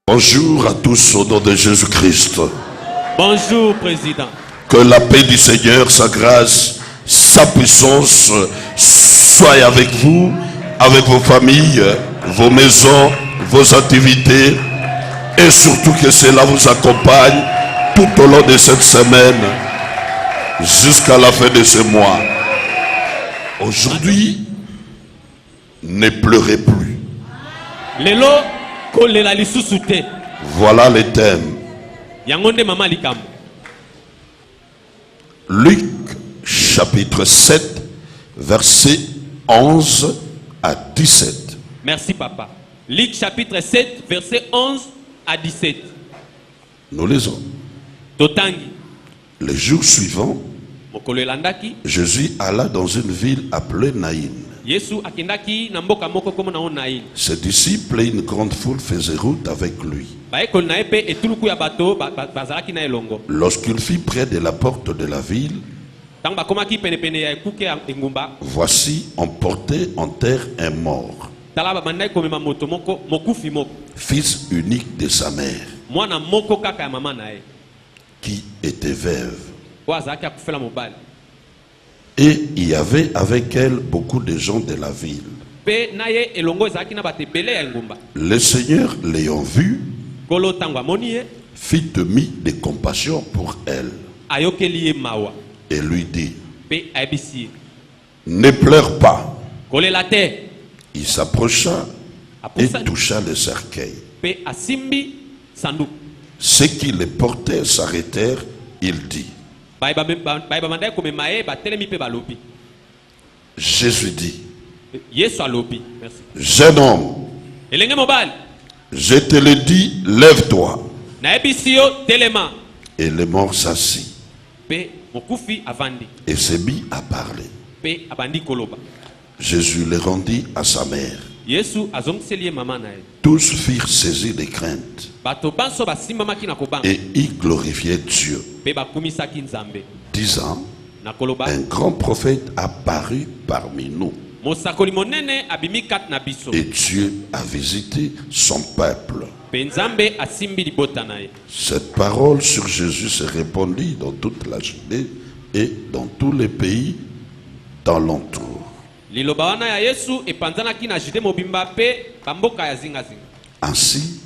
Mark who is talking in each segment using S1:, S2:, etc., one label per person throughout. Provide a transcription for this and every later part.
S1: Bonjour à tous au nom de Jésus-Christ.
S2: Bonjour, Président.
S1: Que la paix du Seigneur, sa grâce, sa puissance soit avec vous, avec vos familles, vos maisons, vos activités, et surtout que cela vous accompagne tout au long de cette semaine jusqu'à la fin de ce mois. Aujourd'hui, ne pleurez plus.
S2: Lelo kolela lisusu te.
S1: Voilà le thème.
S2: Yangonde mama likambo.
S1: Luc chapitre 7 versets 11 à 17.
S2: Merci papa. Luc chapitre 7 verset 11 à 17.
S1: Nous lisons.
S2: Totangi.
S1: Le jour suivant,
S2: Mokolo elandaki.
S1: Jésus alla dans une ville appelée Naïn.
S2: Yesu akendaki na mboka moko komo na Naïn.
S1: Ses disciples et une grande foule faisaient route avec lui.
S2: Baekol na epe etuluku ya bato bazalaki na elongo.
S1: Lorsqu'il fut près de la porte de la ville,
S2: Tango bakomaki pene pene ya ekuke ya engumba.
S1: voici on portait en terre un mort,
S2: Tala babandai komema moto moko mokufi moko.
S1: fils unique de sa mère,
S2: Mwana moko kaka ya mama na ye.
S1: qui était veuve.
S2: Wazaki akufela mobali.
S1: Et il y avait avec elle beaucoup de gens de la ville.
S2: Pe na ye elongo ezalaki na bato ebele ya engumba.
S1: Le Seigneur, l'ayant vu,
S2: Kolo tango amoni ye.
S1: fit mis de compassion pour elle
S2: Ayokeli ye mawa.
S1: et lui dit,
S2: Pe ayebisi ye.
S1: ne pleure pas.
S2: Kolela te.
S1: Il s'approcha et
S2: Apusa
S1: toucha le cercueil.
S2: pe asimbi sanduku.
S1: Ceux qui le portaient s'arrêtèrent. Il dit,
S2: Baibamandai komema ye batelemi pe balobi.
S1: Jésus dit,
S2: Yesu alobi. Merci.
S1: jeune homme,
S2: Elenge mobali.
S1: je te le dis, lève-toi.
S2: Nayebisi yo telema.
S1: Et le mort s'assit
S2: Pe mokufi avandi.
S1: et se mit à parler.
S2: Pe abandi koloba.
S1: Jésus le rendit à sa mère.
S2: Yesu azongiseli ye mama na ye.
S1: Tous firent saisir de crainte
S2: Bato banso basimbamaki na kobanga.
S1: et y glorifiaient Dieu,
S2: Pe bakumisaki nzambe.
S1: disant,
S2: Na koloba.
S1: un grand prophète apparut parmi nous
S2: Mosakoli monene abimi kat na biso.
S1: et Dieu a visité son peuple.
S2: Pe nzambe asimbi libota na ye.
S1: Cette parole sur Jésus se répandit dans toute la Judée et dans tous les pays dans l'entour.
S2: Liloba wana ya Yesu epanzanaki na Jude mobimba pe bamboka ya zinga zinga.
S1: Ainsi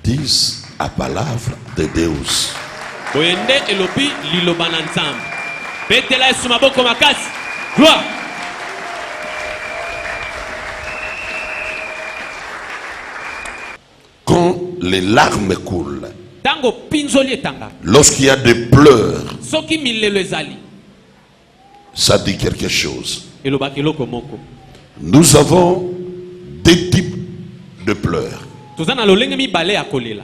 S1: disent la palavra de Deus.
S2: Boyende elobi liloba na nzambe. Betela Yesu maboko makasi. Gloire.
S1: Quand les larmes coulent,
S2: Tango pinzoli etanga.
S1: lorsqu'il y a des pleurs,
S2: Soki milelo ezali.
S1: ça dit quelque chose.
S2: Eloba keloko moko.
S1: Nous avons deux types de pleurs.
S2: Tozana lolenge mibale ya kolela.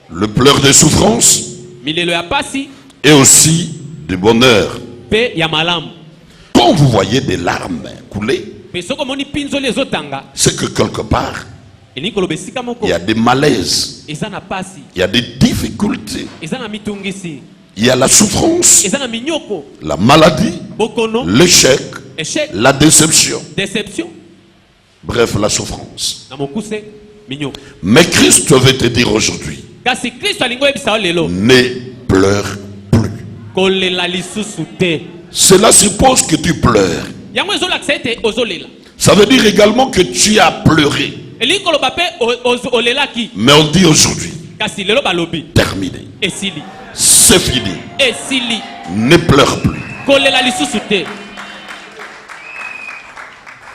S1: Le pleur de souffrance
S2: Milelo ya pasi
S1: et aussi de bonheur.
S2: pe ya malamu.
S1: Quand vous voyez des larmes couler,
S2: Pe soko moni pinzoli ezotanga.
S1: c'est que quelque part,
S2: Eni koloba esika moko.
S1: il y a des malaises,
S2: Eza na pasi.
S1: il y a des difficultés,
S2: Eza na mitungisi.
S1: il y a la souffrance,
S2: Eza na minyoko.
S1: la maladie,
S2: Bokono.
S1: l'échec,
S2: Échec.
S1: la déception,
S2: Déception.
S1: bref, la souffrance.
S2: Na mokuse minyoko.
S1: Mais Christ veut te dire aujourd'hui,
S2: Kasi Kristo alingo yebisa yo lelo.
S1: ne pleure plus.
S2: Kolela lisusu te.
S1: Cela suppose que tu pleures.
S2: Yango ezolakisa ete ozolela.
S1: Ça veut dire également que tu as pleuré.
S2: Elingi koloba pe olelaki.
S1: Mais on dit aujourd'hui,
S2: Kasi lelo balobi.
S1: terminé,
S2: Esili.
S1: c'est fini,
S2: Esili.
S1: ne pleure plus.
S2: Kolela lisusu te.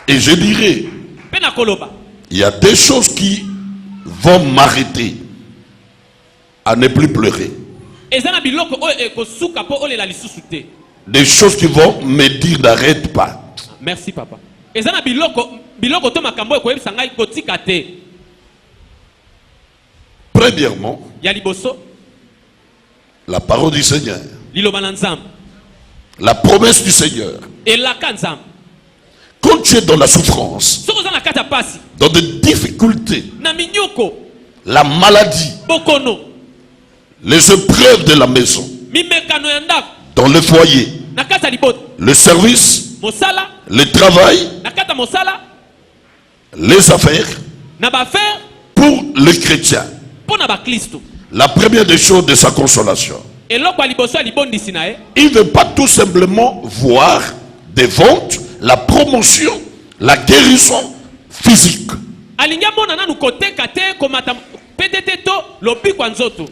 S1: Et je dirais,
S2: Pe na koloba.
S1: il y a des choses qui vont m'arrêter à ne plus pleurer.
S2: Eza na biloko oyo ekosuka po olela lisusu te.
S1: Des choses qui vont me dire n'arrête pas.
S2: Merci papa. Eza na biloko to makambo ekoyebisa ngai kotika te.
S1: Premièrement,
S2: Ya liboso
S1: la parole du Seigneur,
S2: liloba na nzambe.
S1: la promesse du Seigneur.
S2: Elaka nzambe.
S1: Quand tu es dans la souffrance,
S2: Soko za na kata pasi.
S1: dans des difficultés,
S2: Na minyoko.
S1: la maladie,
S2: Bokono.
S1: les épreuves de la maison,
S2: Mimekano ya ndako.
S1: dans le foyer,
S2: Na kata libota.
S1: le service,
S2: Mosala.
S1: le travail,
S2: Na kata mosala.
S1: les affaires pour les chrétiens. La première des choses de sa consolation. Il ne veut pas tout simplement voir des ventes, la promotion, la guérison physique.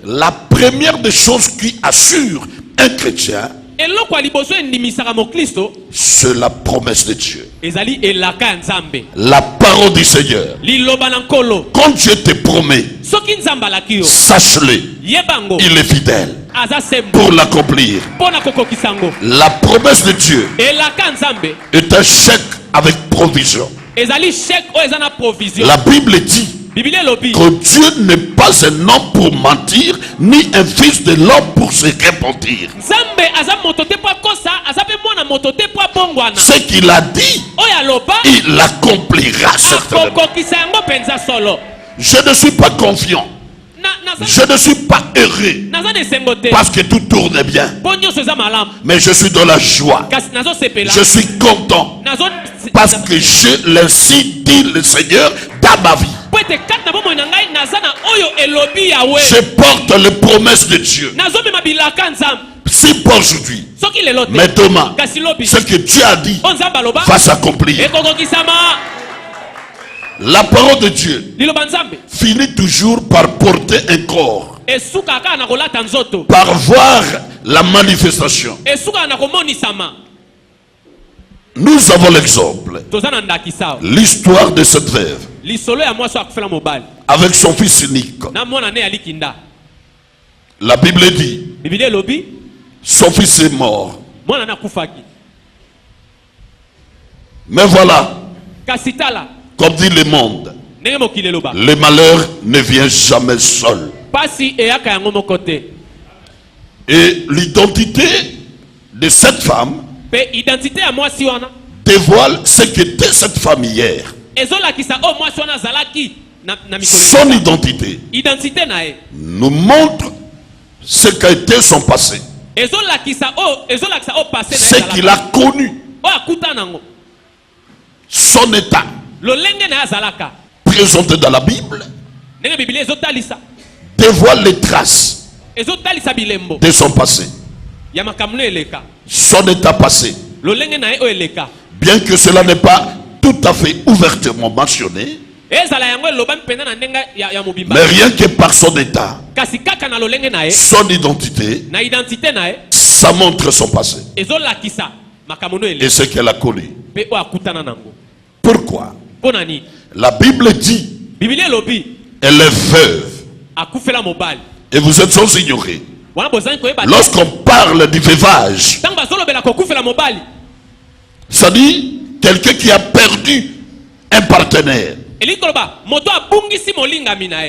S1: La première des choses qui assure un chrétien, c'est la promesse de Dieu. La parole du Seigneur. Quand Dieu te promet, sache-le, il est fidèle pour l'accomplir. La promesse de Dieu est un chèque avec provision. La Bible dit que Dieu n'est pas un homme pour mentir, ni un fils de l'homme pour se repentir. Ce qu'il a dit, il l'accomplira certainement. Je ne suis pas confiant. Je ne suis pas heureux parce que tout tourne bien. Mais je suis dans la joie. Je suis content parce que je l'incite, dit le Seigneur, dans ma vie. Je porte les promesses de Dieu. Si pas aujourd'hui, mais demain, ce que Dieu a dit va s'accomplir. La parole de Dieu finit toujours par porter un corps, par voir la manifestation. Nous avons l'exemple, l'histoire de cette veuve avec son fils unique. La Bible dit, son fils est mort. Mais voilà, comme dit le monde, le malheur ne vient jamais seul. Et l'identité de cette femme dévoile ce qu'était cette femme hier. Son identité nous montre ce qu'a été son passé, ce qu'il a connu, son état présenté dans la Bible dévoile les traces de son passé, son état passé. Bien que cela n'est pas tout à fait ouvertement mentionné, mais rien que par son état, son identité, ça montre son passé et ce qu'elle a connu. Pourquoi? La Bible dit, elle est veuve. Et vous êtes sans ignorer, lorsqu'on parle du veuvage, ça dit quelqu'un qui a perdu un partenaire.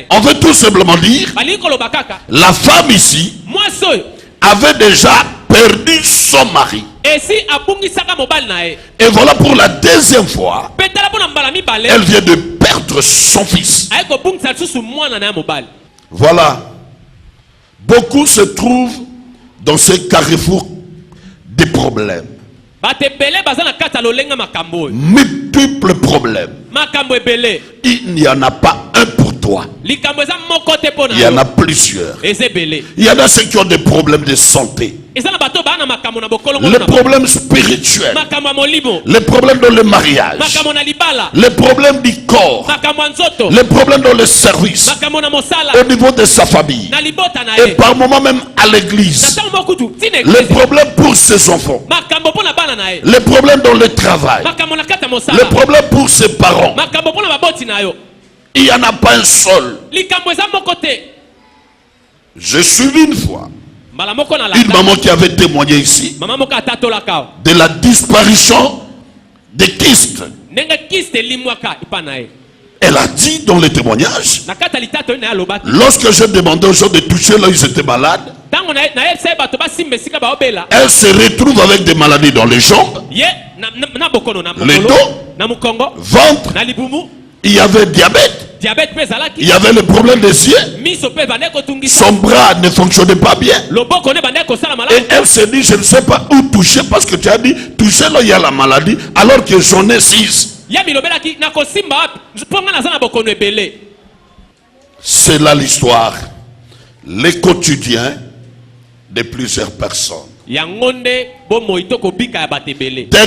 S1: On veut tout simplement dire, la femme ici avait déjà perdu son mari. Et voilà, pour la deuxième fois, elle vient de perdre son fils. Voilà, beaucoup se trouvent dans ce carrefour des problèmes. Multiples problèmes. Il n'y en a pas un pour toi. Il y en a plusieurs. Il y en a ceux qui ont des problèmes de santé, les problèmes spirituels, les problèmes dans le mariage, les problèmes du corps, les problèmes dans le service, au niveau de sa famille, et par moment même à l'église, les problèmes pour ses enfants, les problèmes dans le travail, les problèmes pour ses parents. Il n'y en a pas un seul. Je suis une fois une maman qui avait témoigné ici de la disparition des kystes. Elle a dit dans le témoignage, lorsque j'ai demandé aux gens de toucher là où ils étaient malades, elle se retrouve avec des maladies dans les jambes, les dos, ventre. Il y avait diabète. Il y avait le problème des yeux. Son bras ne fonctionnait pas bien. Et elle se dit, je ne sais pas où toucher, parce que tu as dit, toucher là il y a la maladie, alors que j'en ai 6. C'est là l'histoire, les quotidiens de plusieurs personnes. D'un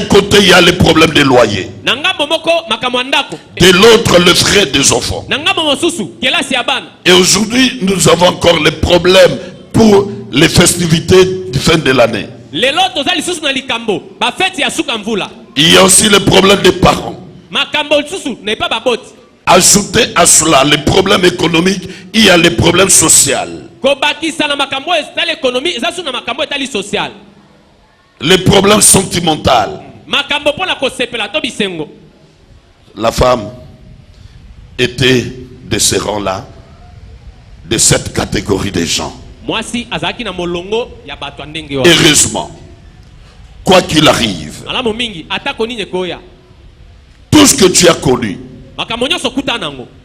S1: côté, il y a les problèmes des loyers. De l'autre, le frais des enfants. Et aujourd'hui, nous avons encore les problèmes pour les festivités de fin de l'année. Il y a aussi le problème des parents. Ajouté à cela les problèmes économiques, il y a les problèmes sociaux. Les problèmes sentimentaux. La femme était de ces rangs-là, de cette catégorie de gens. Heureusement, quoi qu'il arrive, tout ce que tu as connu,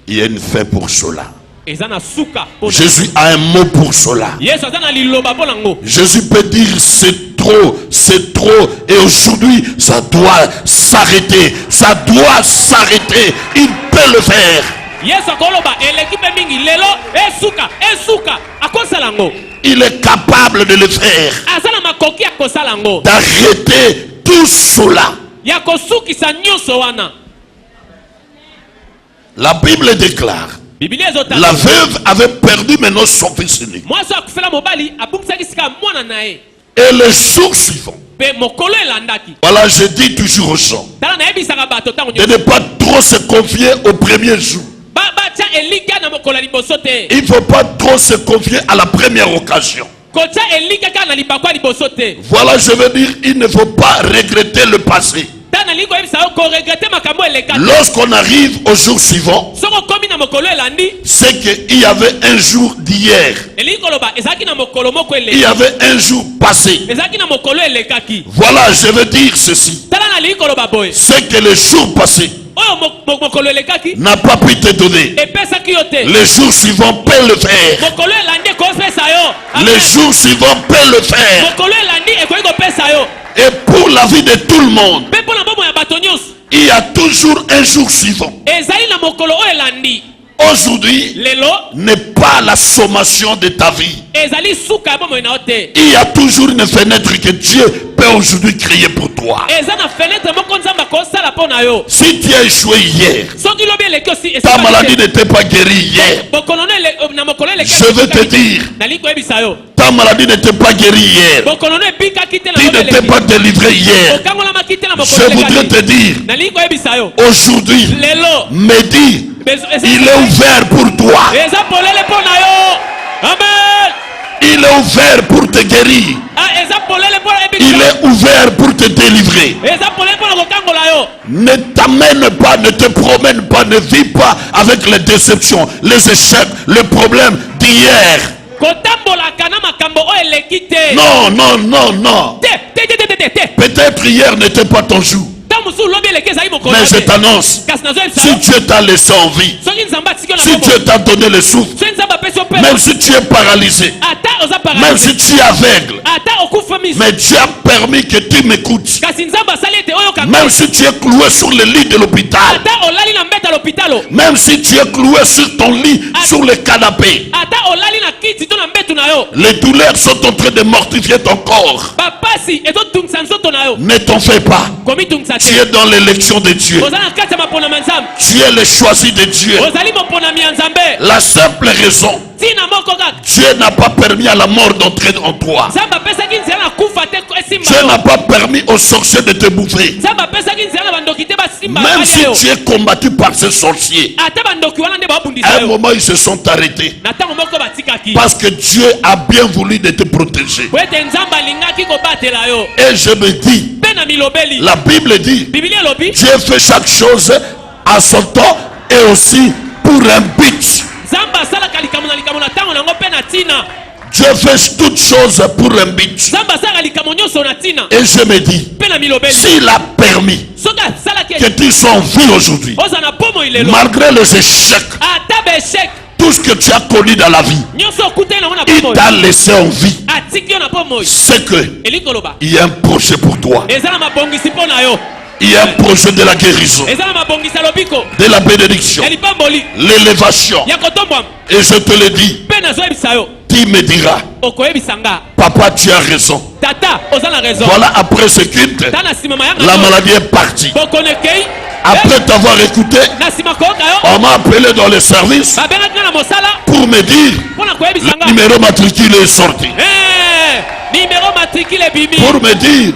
S1: il y a une fin pour cela. Jésus a un mot pour cela. Jésus peut dire c'est trop, et aujourd'hui ça doit s'arrêter, il peut le faire. Il est capable de le faire, d'arrêter tout cela. La Bible déclare, la veuve avait perdu maintenant son fils unique. Et le jour suivant, voilà, je dis toujours aux gens de ne pas trop se confier au premier jour. Il ne faut pas trop se confier à la première occasion. Voilà, je veux dire, il ne faut pas regretter le passé. Lorsqu'on arrive au jour suivant, c'est qu'il y avait un jour d'hier, il y avait un jour passé. Voilà, je veux dire ceci, c'est que le jour passé n'a pas pu te donner. Le jour suivant peut le faire. Le jour suivant peut le faire. Et pour la vie de tout le monde, il y a toujours un jour suivant. Aujourd'hui n'est pas la sommation de ta vie. Il y a toujours une fenêtre que Dieu peut aujourd'hui créer pour toi. Si tu as échoué hier, ta maladie n'était pas guérie hier, je veux te dire, ta maladie n'était pas guérie hier, tu n'étais pas délivré hier. Je voudrais te dire, aujourd'hui, Mehdi, il est ouvert pour toi. Il est ouvert pour te guérir. Il est ouvert pour te délivrer. Ne t'amène pas, ne te promène pas, ne vis pas avec les déceptions, les échecs, les problèmes d'hier. Non, non, non, non. Peut-être hier n'était pas ton jour. Mais je t'annonce, si Dieu t'a laissé en vie, si Dieu t'a donné le souffle, même si tu es paralysé, même si tu es aveugle, mais Dieu a permis que tu m'écoutes. Même si tu es cloué sur le lit de l'hôpital, même si tu es cloué sur ton lit, sur le canapé, les douleurs sont en train de mortifier ton corps. Ne t'en fais pas. Tu es dans l'élection de Dieu. Tu es le choisi de Dieu. La simple raison, Dieu n'a pas permis à la mort d'entrer en toi. Dieu n'a pas permis aux sorciers de te bouffer. Même si tu es combattu par ces sorciers, à un moment ils se sont arrêtés. Parce que Dieu a bien voulu de te protéger. Et je me dis, la Bible dit, Dieu fait chaque chose à son temps et aussi pour un but. Dieu fait toutes choses pour un but. Et je me dis, s'il a permis que tu sois en vie aujourd'hui, malgré les échecs, tout ce que tu as connu dans la vie, il t'a laissé en vie. C'est que il y a un projet pour toi. Il y a un projet de la guérison, de la bénédiction, l'élévation. Et je te le dis, tu me diras, papa, tu as raison. Voilà, après ce culte, la maladie est partie. Après t'avoir écouté, on m'a appelé dans le service pour me dire le numéro matricule est sorti. Pour me dire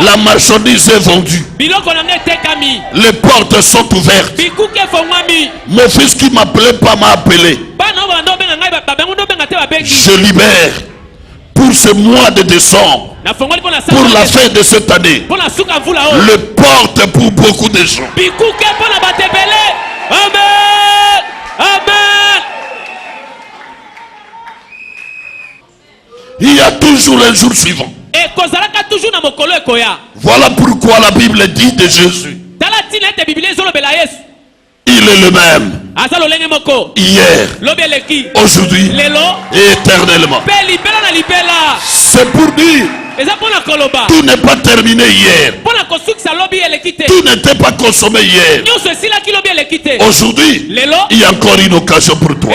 S1: la marchandise est vendue. Les portes sont ouvertes. Mon fils qui m'appelait pas m'a appelé. Je libère pour ce mois de décembre, pour la fin de cette année, le porte pour beaucoup de gens.
S2: Amen. Amen.
S1: Il y a toujours un jour suivant. Voilà pourquoi la Bible dit de Jésus, il est le même hier, aujourd'hui et éternellement. C'est pour dire, tout n'est pas terminé hier. Tout n'était pas consommé hier. Aujourd'hui, il y a encore une occasion pour toi.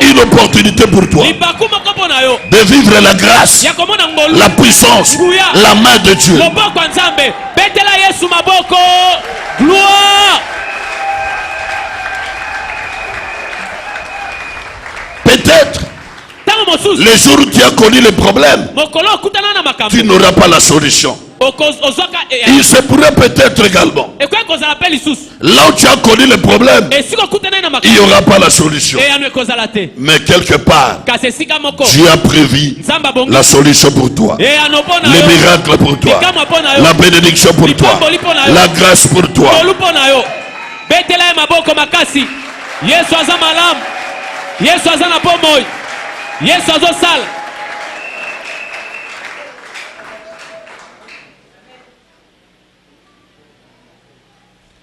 S1: Une opportunité pour toi de vivre la grâce, la puissance, la main de Dieu.
S2: Gloire.
S1: Peut-être les jours où tu as connu le problème, tu n'auras pas la solution. Il se pourrait peut-être également, là où tu as connu le problème, il n'y aura pas la solution. Mais quelque part, Dieu a prévu la solution pour toi, le miracle pour toi, la bénédiction pour toi, la grâce pour toi.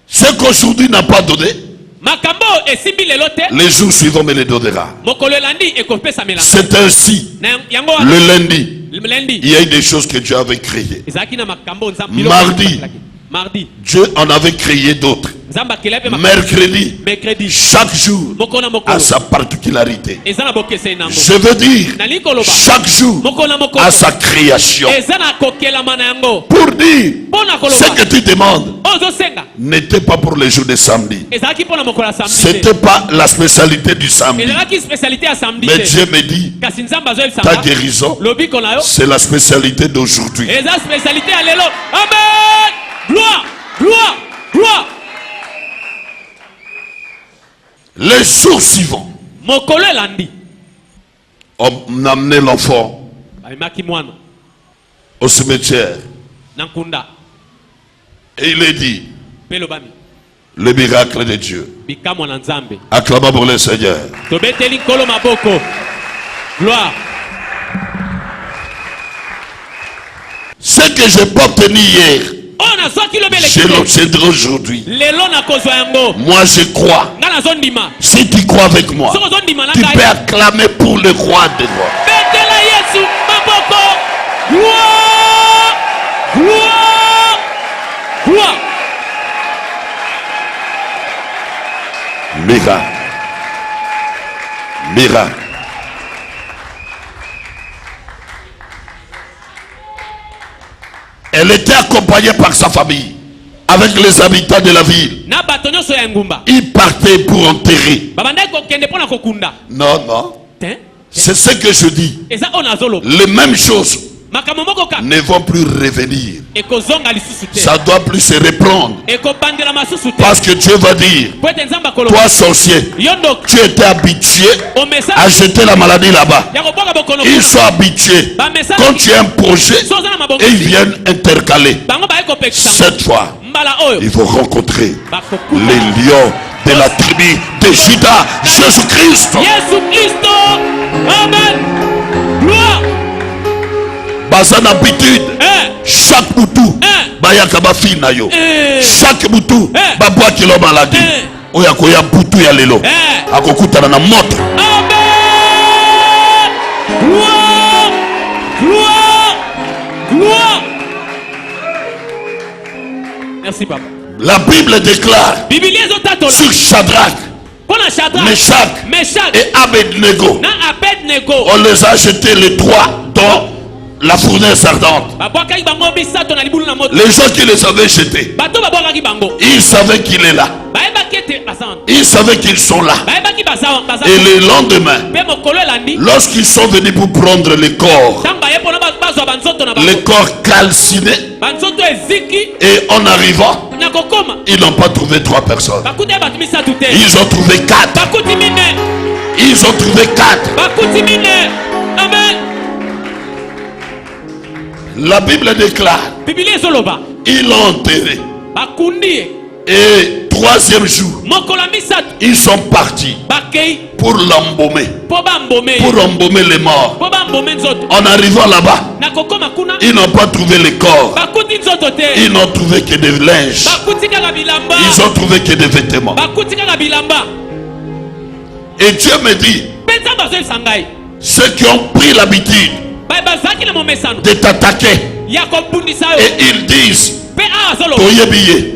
S1: Ce qu'aujourd'hui n'a pas donné, les jours suivants me les donnera. C'est ainsi. Le lundi, il y a eu des choses que Dieu avait créées. Mardi, Dieu en avait créé d'autres. Mercredi, chaque jour a sa particularité. Je veux dire, chaque jour a sa création. Pour dire, ce que tu demandes n'était pas pour les jours de samedi. C'était pas la spécialité du samedi. Mais Dieu me dit, ta guérison, c'est la spécialité d'aujourd'hui.
S2: Amen. Gloire, gloire, gloire.
S1: Les jours suivants, on amenait l'enfant au cimetière. Et il est dit, le miracle de Dieu. Acclamons pour le Seigneur.
S2: Gloire.
S1: Ce que je n'ai pas obtenu hier, je l'obtiendrai aujourd'hui. Moi je crois. Si tu crois avec moi, tu peux acclamer pour le roi des rois.
S2: Gloire, gloire, gloire.
S1: Miracle, miracle. Elle était accompagnée par sa famille, avec les habitants de la ville. Ils partaient pour enterrer. Non, non. C'est ce que je dis. Les mêmes choses ne vont plus revenir. Ça doit plus se reprendre. Parce que Dieu va dire, toi sorcier, tu étais habitué à jeter la maladie là-bas. Ils sont habitués. Quand tu as un projet, et ils viennent intercaler. Cette fois, il faut rencontrer les lions de la tribu de Juda, Jésus-Christ.
S2: Amen. Gloire.
S1: Basan habitude, chaque boutou, bayaka ba fi na yo. Chaque boutou, ba bois kilo maladi. Oya koya boutou ya lelo. Akokutana na moto.
S2: Amen. Gloire. Gloire. Gloire. Merci papa.
S1: La Bible déclare
S2: Bibilier ezotatola.
S1: sur Shadrach,
S2: Pona Shadrach, Meshach
S1: et Abednego.
S2: na Abednego.
S1: On les a jetés les trois dans la fournaise ardente.
S2: Babwakaki bango bisato na libulu na moto.
S1: Les gens qui les avaient jetés,
S2: Bato babwakaki bango.
S1: ils savaient qu'il est là.
S2: Bayebaki ete bazan.
S1: Ils savaient qu'ils sont là.
S2: Bayebaki bazan.
S1: Et le lendemain,
S2: Pe mokolo elandi.
S1: lorsqu'ils sont venus pour prendre les corps,
S2: Tanga ye pona bazwa banzoto na bango.
S1: les corps calcinés,
S2: Banzoto eziki
S1: et en arrivant,
S2: na kokoma.
S1: ils n'ont pas trouvé 3 personnes.
S2: Bakuti bato misatu te.
S1: Ils ont trouvé 4.
S2: Bakuti mine.
S1: Ils ont trouvé 4.
S2: Bakuti mine. Amen.
S1: La Bible déclare,
S2: Bibilier ezoloba.
S1: ils l'ont enterré.
S2: Bakundi.
S1: Et 3e jour,
S2: Mokolo misatu.
S1: ils sont partis
S2: Bakei.
S1: pour l'embaumer,
S2: Po bambome.
S1: pour embaumer les morts.
S2: Po bambome nzoto.
S1: En arrivant là-bas,
S2: Na kokoma kuna.
S1: ils n'ont pas trouvé les corps.
S2: Bakuti nzoto te.
S1: Ils n'ont trouvé que des linges.
S2: Bakuti kaka bilamba.
S1: Ils ont trouvé que des vêtements.
S2: Bakuti kaka bilamba.
S1: Et Dieu me dit,
S2: Penza bazo sangai.
S1: ceux qui ont pris l'habitude
S2: Bazaki na momesano.
S1: de t'attaquer,
S2: Ya kobundisa yo.
S1: et ils disent,
S2: Pe a zolo.
S1: toyebi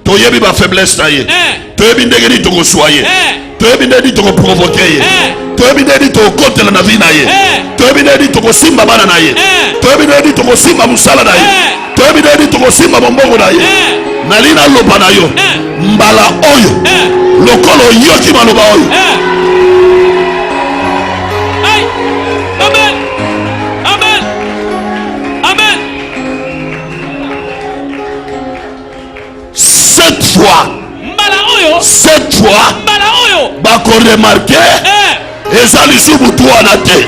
S1: toyebi ba faiblesse na ye, toyebi ndenge ni tokoswaye, toyebi ndenge ni tokoprovoke ye, toyebi ndenge ni tokokotela na vie na ye, toyebi ndenge ni tokosimba bana na ye, toyebi ndenge ni tokosimba musala na ye, toyebi ndenge ni tokosimba bombongo na ye. Nali naloba na yo, mbala oyo lokolo yoki maloba oyo,
S2: Amen. Amen. Amen.
S1: cette fois,
S2: Mbala oyo.
S1: mbala oyo bako remarquer eza lisubu tu wana te.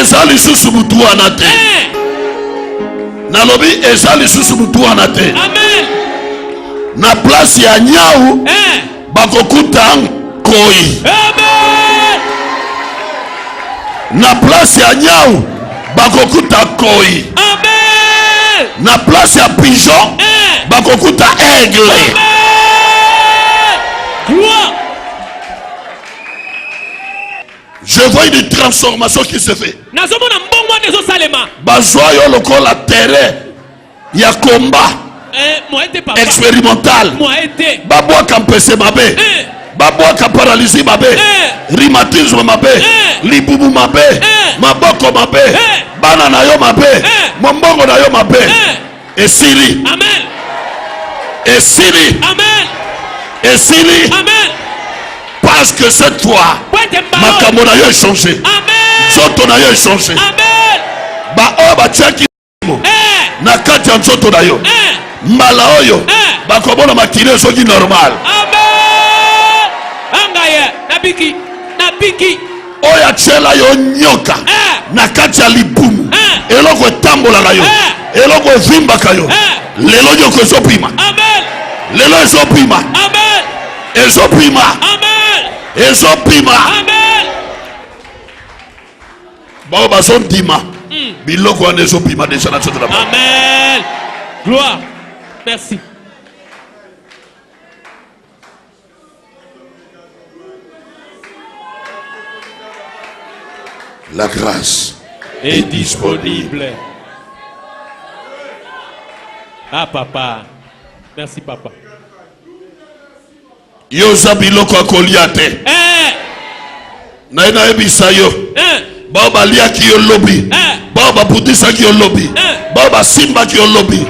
S1: Eza lisusu butu wana te. Nalobi eza lisusu butu wana te.
S2: Amen.
S1: Na place ya nyau bakokuta nkoi.
S2: Amen.
S1: Na place ya nyau bakokuta koi.
S2: Amen.
S1: Na place ya pigeon bakokuta aigle.
S2: Amen. Gloire.
S1: Je vois une transformation qui se fait.
S2: Nazomona mbongo ndezo salema.
S1: Bazwa yo lokola terrain ya combat
S2: Moete papa.
S1: expérimental.
S2: Moete.
S1: Babwaka mpese mabe. Babwaka paralysie mabe. Rhumatisme mabe. Libubu mabe. Maboko mabe. Bana na yo mabe. Mombongo na yo mabe. Esili.
S2: Amen.
S1: Esili.
S2: Amen.
S1: Esili.
S2: Amen.
S1: Parce que cette fois, makambo na yo changé.
S2: Amen.
S1: Nzoto na yo changé.
S2: Amen.
S1: Ba o ba tiaki na kati ya nzoto na yo. Mbala oyo bakobona makile soki normal.
S2: Amen. Angaye nabiki nabiki.
S1: Oya tiela yo nyoka na kati ya libumu. Eloko etambolaka yo. Eloko evimbaka yo. Lelo nyoko ezopima.
S2: Amen.
S1: Lelo ezopima.
S2: Amen.
S1: Ezopima.
S2: Amen.
S1: Ezopima.
S2: Amen.
S1: Bao bazondima. Biloko wana ezopima deja na nzoto na bango.
S2: Amen. Gloire. Merci.
S1: La grâce
S2: est disponible. Ah papa. Merci papa.
S1: Yoza biloko akolia te. Na ina ebisa yo. Bao baliaki yo lobi. Bao babudisaki yo lobi. Bao basimbaki yo lobi.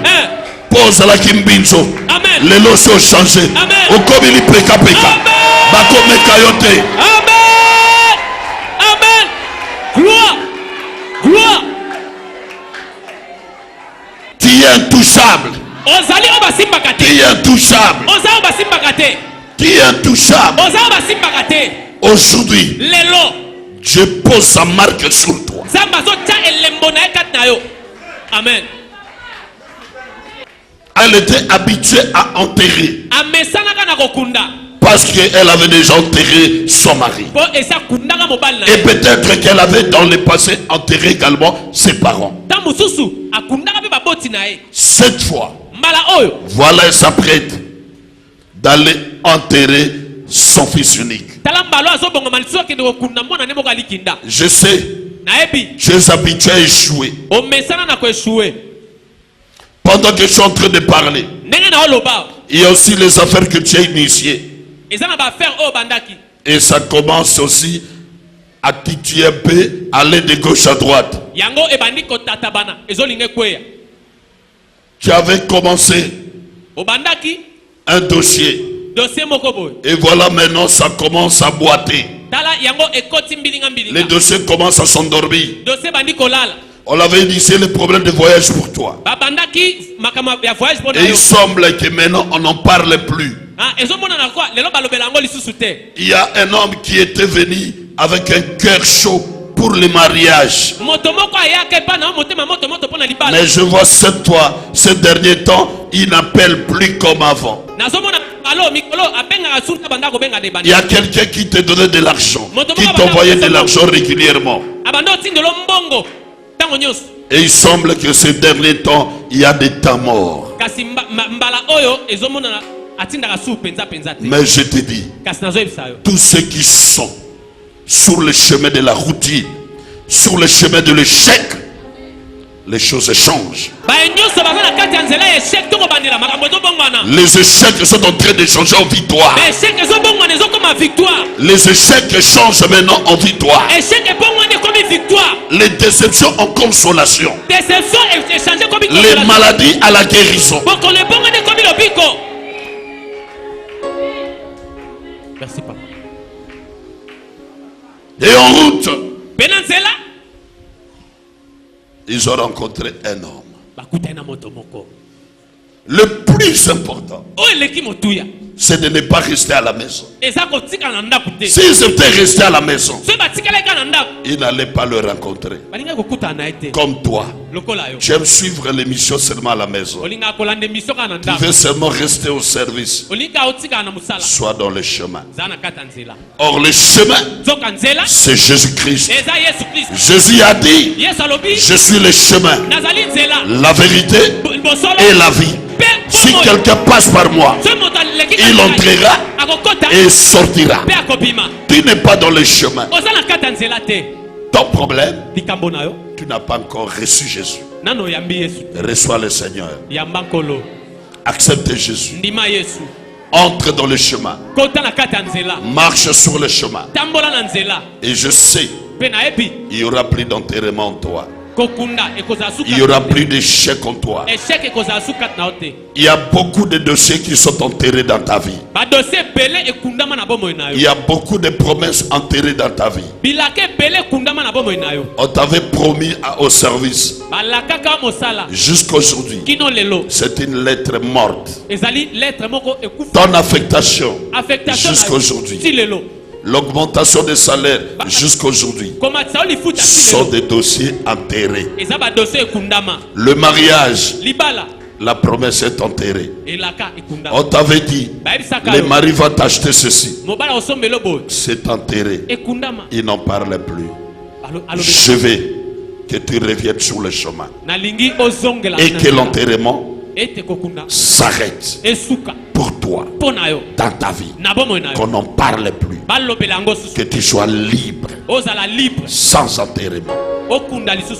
S1: Ozalaki mbinzo. Lelo so changé. Okomi li peka peka. Bakomeka yo te.
S2: Amen. Amen. Gloire. Gloire.
S1: Tu es intouchable.
S2: Ozali obasimbaka te.
S1: Tu es intouchable.
S2: Ozali obasimbaka te.
S1: Tu es intouchable.
S2: Ozali obasimbaka te.
S1: Aujourd'hui,
S2: Lelo.
S1: Dieu pose sa marque sur toi.
S2: Zamba zo tia elembo na ekat na yo. Amen.
S1: Elle était habituée à enterrer.
S2: Amesanaka na kokunda.
S1: Parce qu'elle avait déjà enterré son mari.
S2: Po esa kundaka mobali na.
S1: Et peut-être qu'elle avait dans le passé enterré également ses parents.
S2: Ta mususu akundaka pe baboti na ye.
S1: Cette fois,
S2: Mbala oyo.
S1: voilà, elle s'apprête d'aller enterrer son fils unique.
S2: Tala mbalo azobonga maliso kende kokunda mwana ne moko alikinda.
S1: Je sais Tu es habitué à échouer.
S2: omesana na ko échouer.
S1: Pendant que je suis en train de parler,
S2: Ndenge na oloba.
S1: il y a aussi les affaires que tu as initiées.
S2: Eza na ba faire o bandaki.
S1: Et ça commence aussi à titiller un peu, aller de gauche à droite.
S2: Yango ebandi ko tatabana. Ezolinge kweya.
S1: Tu avais commencé
S2: Obandaki
S1: un dossier.
S2: dossier moko boy.
S1: Et voilà maintenant ça commence à boiter.
S2: Tala yango ekoti mbilinga mbilinga.
S1: Les dossiers commencent à s'endormir.
S2: Dossier bandi kolala.
S1: On l'avait initié les problèmes de voyage pour toi.
S2: Babandaki makama ya voyage pour
S1: Et il semble que maintenant on n'en parle plus.
S2: Ah, ezomona na quoi? Lelo balobela ngo lisusu te.
S1: Il y a un homme qui était venu avec un cœur chaud pour le mariage.
S2: Moto moko ayake pa na motema moto moto pona libala.
S1: Mais je vois cette fois, ces derniers temps, il n'appelle plus comme avant.
S2: Nazomona alo mikolo abenga surta banda ko benga de banda.
S1: Il y a quelqu'un qui te donnait de l'argent, qui t'envoyait de l'argent régulièrement.
S2: Abando tindelo mbongo tango nyos.
S1: Et il semble que ces derniers temps, il y a des temps morts.
S2: Kasi mbala oyo ezomona atinda ka su penza penza te.
S1: Mais je te dis,
S2: Kasi nazo ebisa yo.
S1: tous ceux qui sont sur le chemin de la routine, sur le chemin de l'échec, les choses changent.
S2: Ba nyos ba na kati anzela échec to ko bandela makambo to bongwana.
S1: Les échecs sont en train de changer en victoire.
S2: Échec ezo bongwana ezo comme victoire.
S1: Les échecs changent maintenant en victoire.
S2: Échec e bongwana comme victoire.
S1: Les déceptions en consolation.
S2: Déception est changé comme
S1: Les maladies à la guérison.
S2: Boko le bongwana comme le biko. Merci papa.
S1: Et en route,
S2: Penanzela
S1: ils ont rencontré un homme.
S2: bakuta na moto moko.
S1: Le plus important,
S2: O eleki motuya.
S1: c'est de ne pas rester à la maison.
S2: Eza ko tika na ndako te.
S1: S'ils étaient restés à la maison,
S2: So ba tika leka na ndako.
S1: ils n'allaient pas le rencontrer.
S2: Balinga ko kuta na ete.
S1: Comme toi,
S2: Lokola yo.
S1: tu aimes suivre l'émission seulement à la maison.
S2: Olinga ko lande misoka na
S1: Tu
S2: ndako.
S1: veux seulement rester au service.
S2: Olinga otika na musala.
S1: Sois dans le chemin.
S2: Zana katanzela.
S1: Or, le chemin,
S2: Zoka nzela.
S1: c'est Jésus-Christ.
S2: Eza Yesu Christ.
S1: Jésus a dit,
S2: Yesu alobi.
S1: je suis le chemin,
S2: Nazali nzela.
S1: la vérité
S2: Bosolo.
S1: et la vie. Si quelqu'un passe par moi, il entrera et sortira. Tu n'es pas dans le chemin. Ton problème, tu n'as pas encore reçu Jésus. Reçois le Seigneur. Accepte Jésus. Entre dans le chemin. Marche sur le chemin. Et je sais, il n'y aura plus d'enterrement en toi. Il n'y aura plus d'échec en toi. Il y a beaucoup de dossiers qui sont enterrés dans ta vie. Il y a beaucoup de promesses enterrées dans ta vie. On t'avait promis au service. Jusqu'aujourd'hui, c'est une lettre morte. Ton affectation, jusqu'aujourd'hui. L'augmentation des salaires jusqu'aujourd'hui sont des dossiers enterrés. Le mariage, la promesse est enterrée. On t'avait dit, le mari va t'acheter ceci. C'est enterré. Il n'en parle plus. Je veux que tu reviennes sur le chemin. Et que l'enterrement s'arrête pour toi dans ta vie. Qu'on n'en parle plus. Que tu sois libre sans enterrement.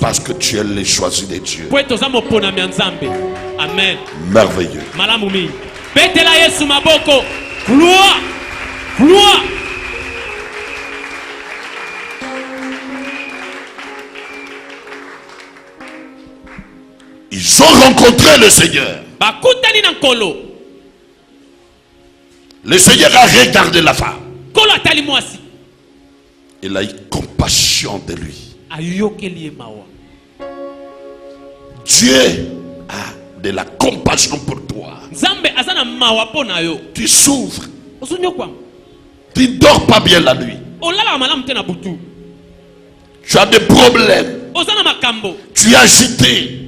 S1: Parce que tu es le choisi de Dieu.
S2: Amen.
S1: Merveilleux.
S2: Gloire. Gloire.
S1: Ils ont rencontré le Seigneur. Le Seigneur a regardé la femme. Il a eu compassion de lui. Dieu a de la compassion pour toi. Tu souffres. Tu ne dors pas bien la nuit. Tu as des problèmes. Tu es agité.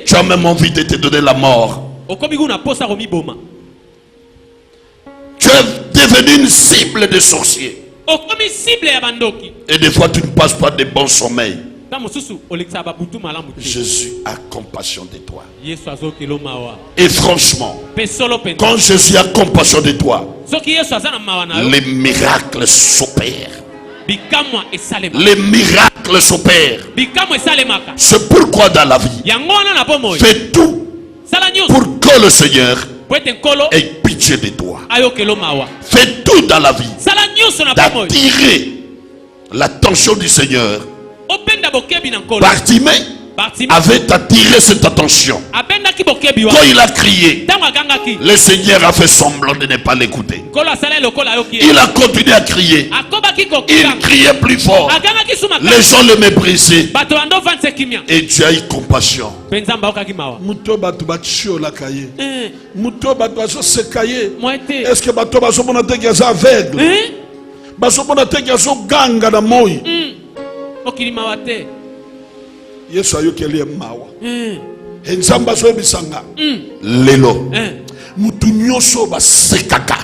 S1: Tu as même envie de te donner la mort. Tu es devenu une cible de sorciers. Et des fois tu ne passes pas de bons sommeils. Jésus a compassion de toi. Et franchement, quand Jésus a compassion de toi, les miracles s'opèrent.
S2: bikamwa esalema.
S1: les miracles s'opèrent.
S2: Bikamwa esalemaka.
S1: C'est pourquoi dans la vie,
S2: Yango wana na bomoi.
S1: fais tout
S2: Sala nyonso.
S1: pour que le Seigneur
S2: Kwete nkolo
S1: ait pitié de toi.
S2: ayokelo mawa.
S1: Fais tout dans la vie
S2: Sala nyonso na bomoi.
S1: d'attirer l'attention du Seigneur.
S2: Openda bokebi na nkolo.
S1: Bartimée
S2: Bartimée
S1: avait attiré cette attention.
S2: abendaki bokebi wa.
S1: Quand il a crié,
S2: Tango agangaki.
S1: le Seigneur a fait semblant de ne pas l'écouter.
S2: Nkolo asala lokola ayoki.
S1: Il a continué à crier.
S2: Akobaki
S1: Il
S2: kokanga.
S1: criait plus fort.
S2: Agangaki suma.
S1: Les gens le méprisaient.
S2: Bato ando 25 kimia.
S1: Et Dieu a eu compassion.
S2: Penza mbakaki mawa.
S3: Muto bato batio la kaye. Muto bato baso se kaye.
S2: Moite.
S3: Est-ce que bato baso mona te kiaza aveugle? Baso mona te kiaza ganga na moi.
S2: Okili mawa te.
S3: Yesu ayokeli mawa. Enzamba so ebisanga.
S1: Lelo.
S3: Mutu nyonso
S1: Sekaka.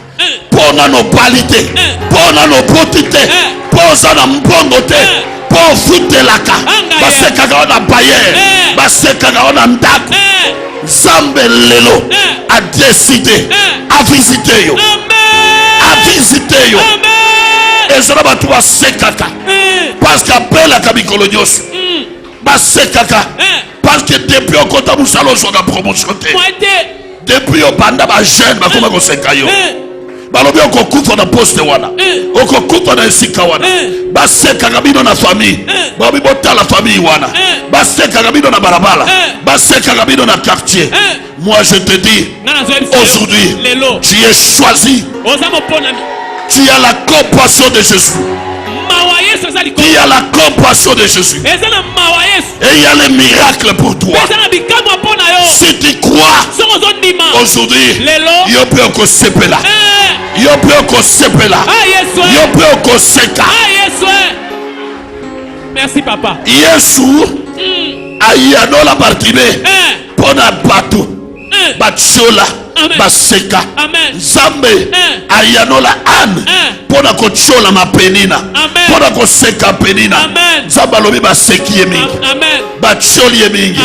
S1: Pona no qualité. Pona no potité. Posa na mbongo te. Po futelaka. Basekaka na bayer. Basekaka na ndako. Zambe lelo a décidé à visiter yo. À visiter yo. Et ça va tout sekaka. Parce qu'appelle la kabikolo nyonso. Basekaka. Parce que depuis au kota musalo soka promotion te. Depuis au banda ba jeune ba koma ko sekayo. Balobi okokufa na poste wana. Okokufa na esika wana. Basekaka bino na famille. Babi bota la famille wana. Basekaka bino na barabara. Basekaka bino na quartier. Moi je te dis aujourd'hui tu es choisi. Tu as la compassion de Jésus. Il y a la compassion de Jésus. Et il y a les miracles pour toi. Si tu crois, aujourd'hui, il y a plus encore sepela. Il y a plus encore sepela. Il y a plus encore seka.
S2: Merci papa.
S1: Yesu ayano la Bartimée. Pona batu. Batchola. Baseka. Zambe ayano la ane. Pona kochola ma penina. Pona koseka penina. Zamba lobi baseki yemingi. Bacholi yemingi.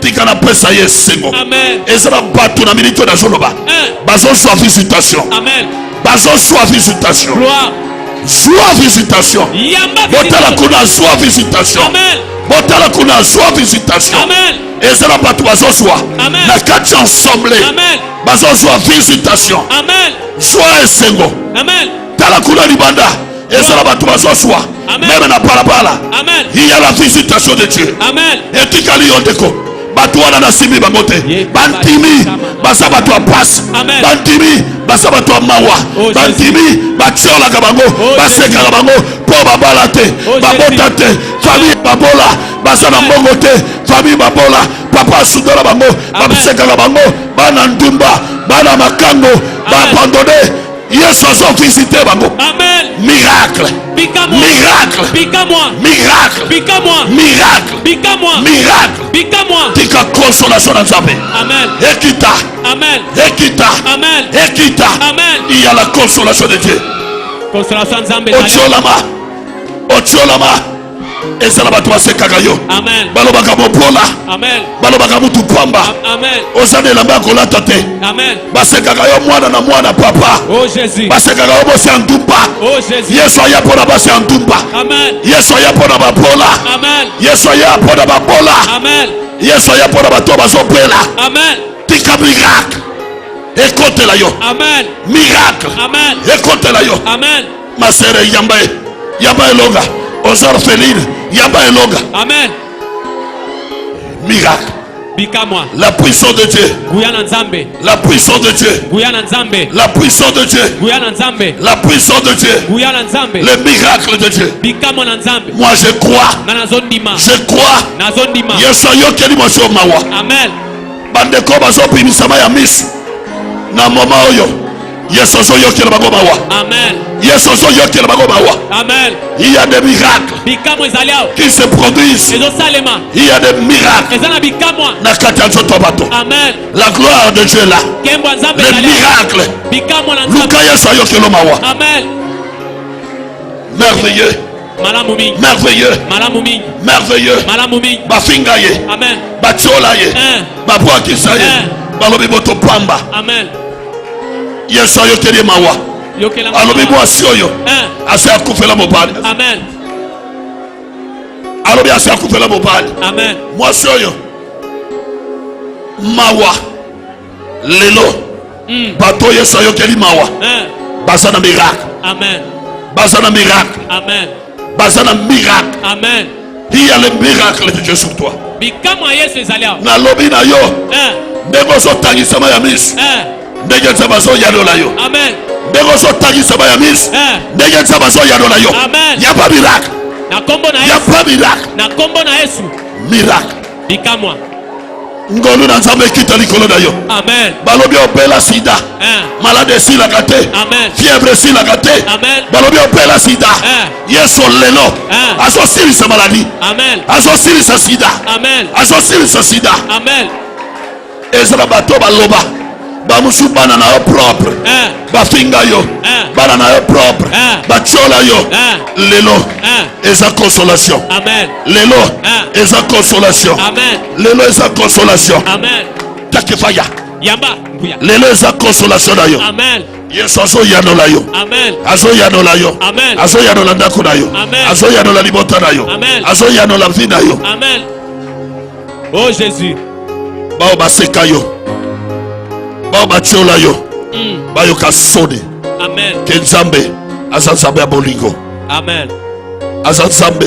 S1: Tika na pesa yesengo. Ezra batu na minito na zoloba. Bazo soit visitation. Bazo soit visitation. Soit visitation. Botala kuna soit visitation. Botala kuna soit visitation. Ezra batu bazo soit. Na kati ensemble. Bazo soit visitation. Soit esengo. Tala kuna libanda. Ezra batu bazo soit. Même na parabala. Il y a la visitation de Dieu. Et tikali yondeko. Batu wana na simi bangote. Bantimi basa batu passe. Bantimi basa batu mawa. Bantimi batiola kabango. Baseka kabango. Po babala te. Babota te. Famille babola. Basa na mbongo te. Famille babola. Papa sudora bango. Babseka kabango. Bana ndumba. Bana makango. Ba abandonné. Yesu a visité bango.
S2: Amen.
S1: Miracle. Miracle.
S2: Pica-moi.
S1: Miracle.
S2: Pica-moi.
S1: Miracle.
S2: Pica-moi.
S1: Miracle.
S2: Pica-moi.
S1: Tika consolation dans Zambé.
S2: Amen.
S1: Ekita.
S2: Amen.
S1: Ekita.
S2: Amen.
S1: Ekita.
S2: Amen.
S1: Il y a la consolation de Dieu.
S2: Consolation de Zambé.
S1: Ocholama. Ocholama. Et ça là-bas, toi, c'est Kagayo.
S2: Amen.
S1: Balobaka Mopola.
S2: Amen.
S1: Balobaka Mutu Pamba.
S2: Amen.
S1: Osane Lamba Kolatate.
S2: Amen.
S1: Base Kagayo, mwana papa.
S2: Oh Jésus.
S1: Base Kagayo, Bosse Antumba.
S2: Oh Jésus.
S1: Yesoya Pona Basse Antumba.
S2: Amen.
S1: Yesoya Pona Bapola.
S2: Amen.
S1: Yesoya Pona Bapola.
S2: Amen.
S1: Yesoya Pona Batoba Zopela.
S2: Amen.
S1: Tika miracle. Écoute la yo.
S2: Amen.
S1: Miracle.
S2: Amen.
S1: Écoute la yo.
S2: Amen.
S1: Ma sœur Yambaye. Yambaye Longa. Aux orphelines. Yambaye Longa.
S2: Amen.
S1: Miracle.
S2: Bika-moi.
S1: La puissance de Dieu.
S2: Guyana Nzambe.
S1: La puissance de Dieu.
S2: Guyana Nzambe.
S1: La puissance de Dieu.
S2: Guyana Nzambe.
S1: La puissance de Dieu.
S2: Guyana Nzambe.
S1: Le miracle de Dieu.
S2: Bika-moi Nzambe.
S1: Moi je crois.
S2: Nanazondima.
S1: Je crois.
S2: Nazondima.
S1: Yesu ayokeli moso mawa.
S2: Amen.
S1: Bandeko bazopimisama ya misu. Na mama oyo. Yesu ayokeli bango mawa.
S2: Amen.
S1: Yesu ayokeli bango mawa.
S2: Amen.
S1: Il y a des miracles
S2: Bika-moi ezaliao.
S1: qui se produisent.
S2: Ezo salema.
S1: Il y a des miracles.
S2: Ezana bika-moi.
S1: Na kati ya nzoto bato.
S2: Amen.
S1: La gloire de Dieu est là.
S2: Kembo Nzambe
S1: Les
S2: ezaliao.
S1: miracles.
S2: Bika-moi Nzambe.
S1: Luka Yesu ayokeli mawa.
S2: Amen.
S1: Merveilleux.
S2: Malamu mingi.
S1: Merveilleux.
S2: Malamu mingi.
S1: Merveilleux.
S2: Malamu mingi.
S1: Bafinga ye.
S2: Amen.
S1: Batiola ye. Babwakisa ye. Balobi boto pamba.
S2: Amen.
S1: Yesu ayokeli mawa.
S3: alobi mwasi oyo ase akufela mobali.
S2: Amen.
S3: Alobi ase akufela mobali.
S2: Amen.
S3: Mwasi oyo mawa lelo bato yesu ayokeli mawa baza na miracle.
S2: Amen.
S3: Baza na miracle.
S2: Amen.
S3: Baza na miracle.
S2: Amen.
S3: Il y a le miracle de Dieu sur toi.
S2: Bikamo yesu ezalia.
S3: Na lobi na yo ndenge ozotangisama ya miso ndenge nzambe azoyanola yo.
S2: Amen.
S3: Ndenge ozotangisama ya miso ndenge nzambe azoyanola yo.
S2: Amen.
S3: Ya pas miracle.
S2: Na kombo na
S3: Ya
S2: yesu.
S3: pas miracle.
S2: Na kombo na yesu.
S3: Miracle.
S2: Bikamo.
S3: Ngolu na nzambe kita likolo na yo.
S2: Amen.
S3: Balobi opela sida. Malade silaka te.
S2: Amen.
S3: Fièvre silaka te.
S2: Amen.
S3: Balobi opela sida. Yesu lelo azosilisa maladi.
S2: Amen.
S3: Azosilisa sida.
S2: Amen.
S3: Azosilisa sida.
S2: Amen.
S3: Ezra bato baloba bamusu bana na yo propre. Bafinga yo bana na yo propre. Bachola yo lelo eza consolation.
S2: Amen.
S3: Lelo eza consolation.
S2: Amen.
S3: Lelo eza consolation.
S2: Amen.
S3: Takefaya
S2: Yamba mbuya.
S3: lelo eza consolation na yo.
S2: Amen.
S3: Yesu azoyanola yo.
S2: Amen.
S3: Azoyanola yo.
S2: Amen.
S3: Azoyanola ndako na yo.
S2: Amen.
S3: Azoyanola libota na yo.
S2: Amen.
S3: Azoyanola vie na yo.
S2: Amen. Oh Jésus.
S3: Bao baseka yo. Bao batiola yo. Bayoka soni.
S2: Amen.
S3: Ke nzambe aza nzambe ya bolingo.
S2: Amen.
S3: Aza nzambe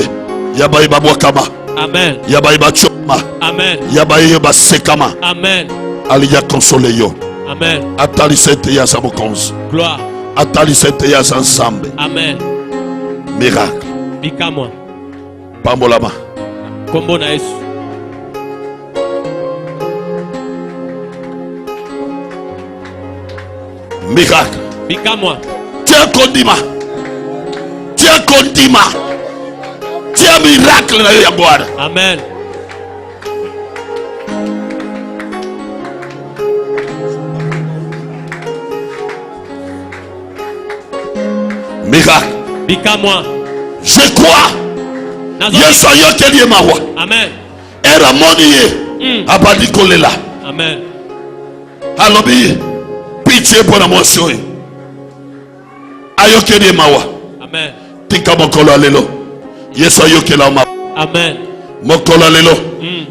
S3: ya baye babwakama.
S2: Amen.
S3: Ya baye bachoma.
S2: Amen.
S3: Ya baye basekama.
S2: Amen.
S3: Aliya console yo.
S2: Amen.
S3: Atalise te ya za mokonzi.
S2: Gloire.
S3: Atalise te ya za nzambe.
S2: Amen.
S3: Miracle.
S2: Bikamo.
S3: Pambolama.
S2: Kombo na yesu.
S3: Miracle.
S2: Bikamo.
S3: Tiens kondima. Tiens kondima. Tiens miracle na yo ya Bwana.
S2: Amen.
S3: Miracle.
S2: Bikamo.
S3: Je crois. Yesu ayokeli ye mawa.
S2: Amen.
S3: Era moni ye. Abadi kolela.
S2: Amen.
S3: Alobi pitié pour la mwasi oyo. Ayokeli ye mawa.
S2: Amen.
S3: Tika mokolo lelo. Yesu ayokela mawa.
S2: Amen.
S3: Mokolo lelo.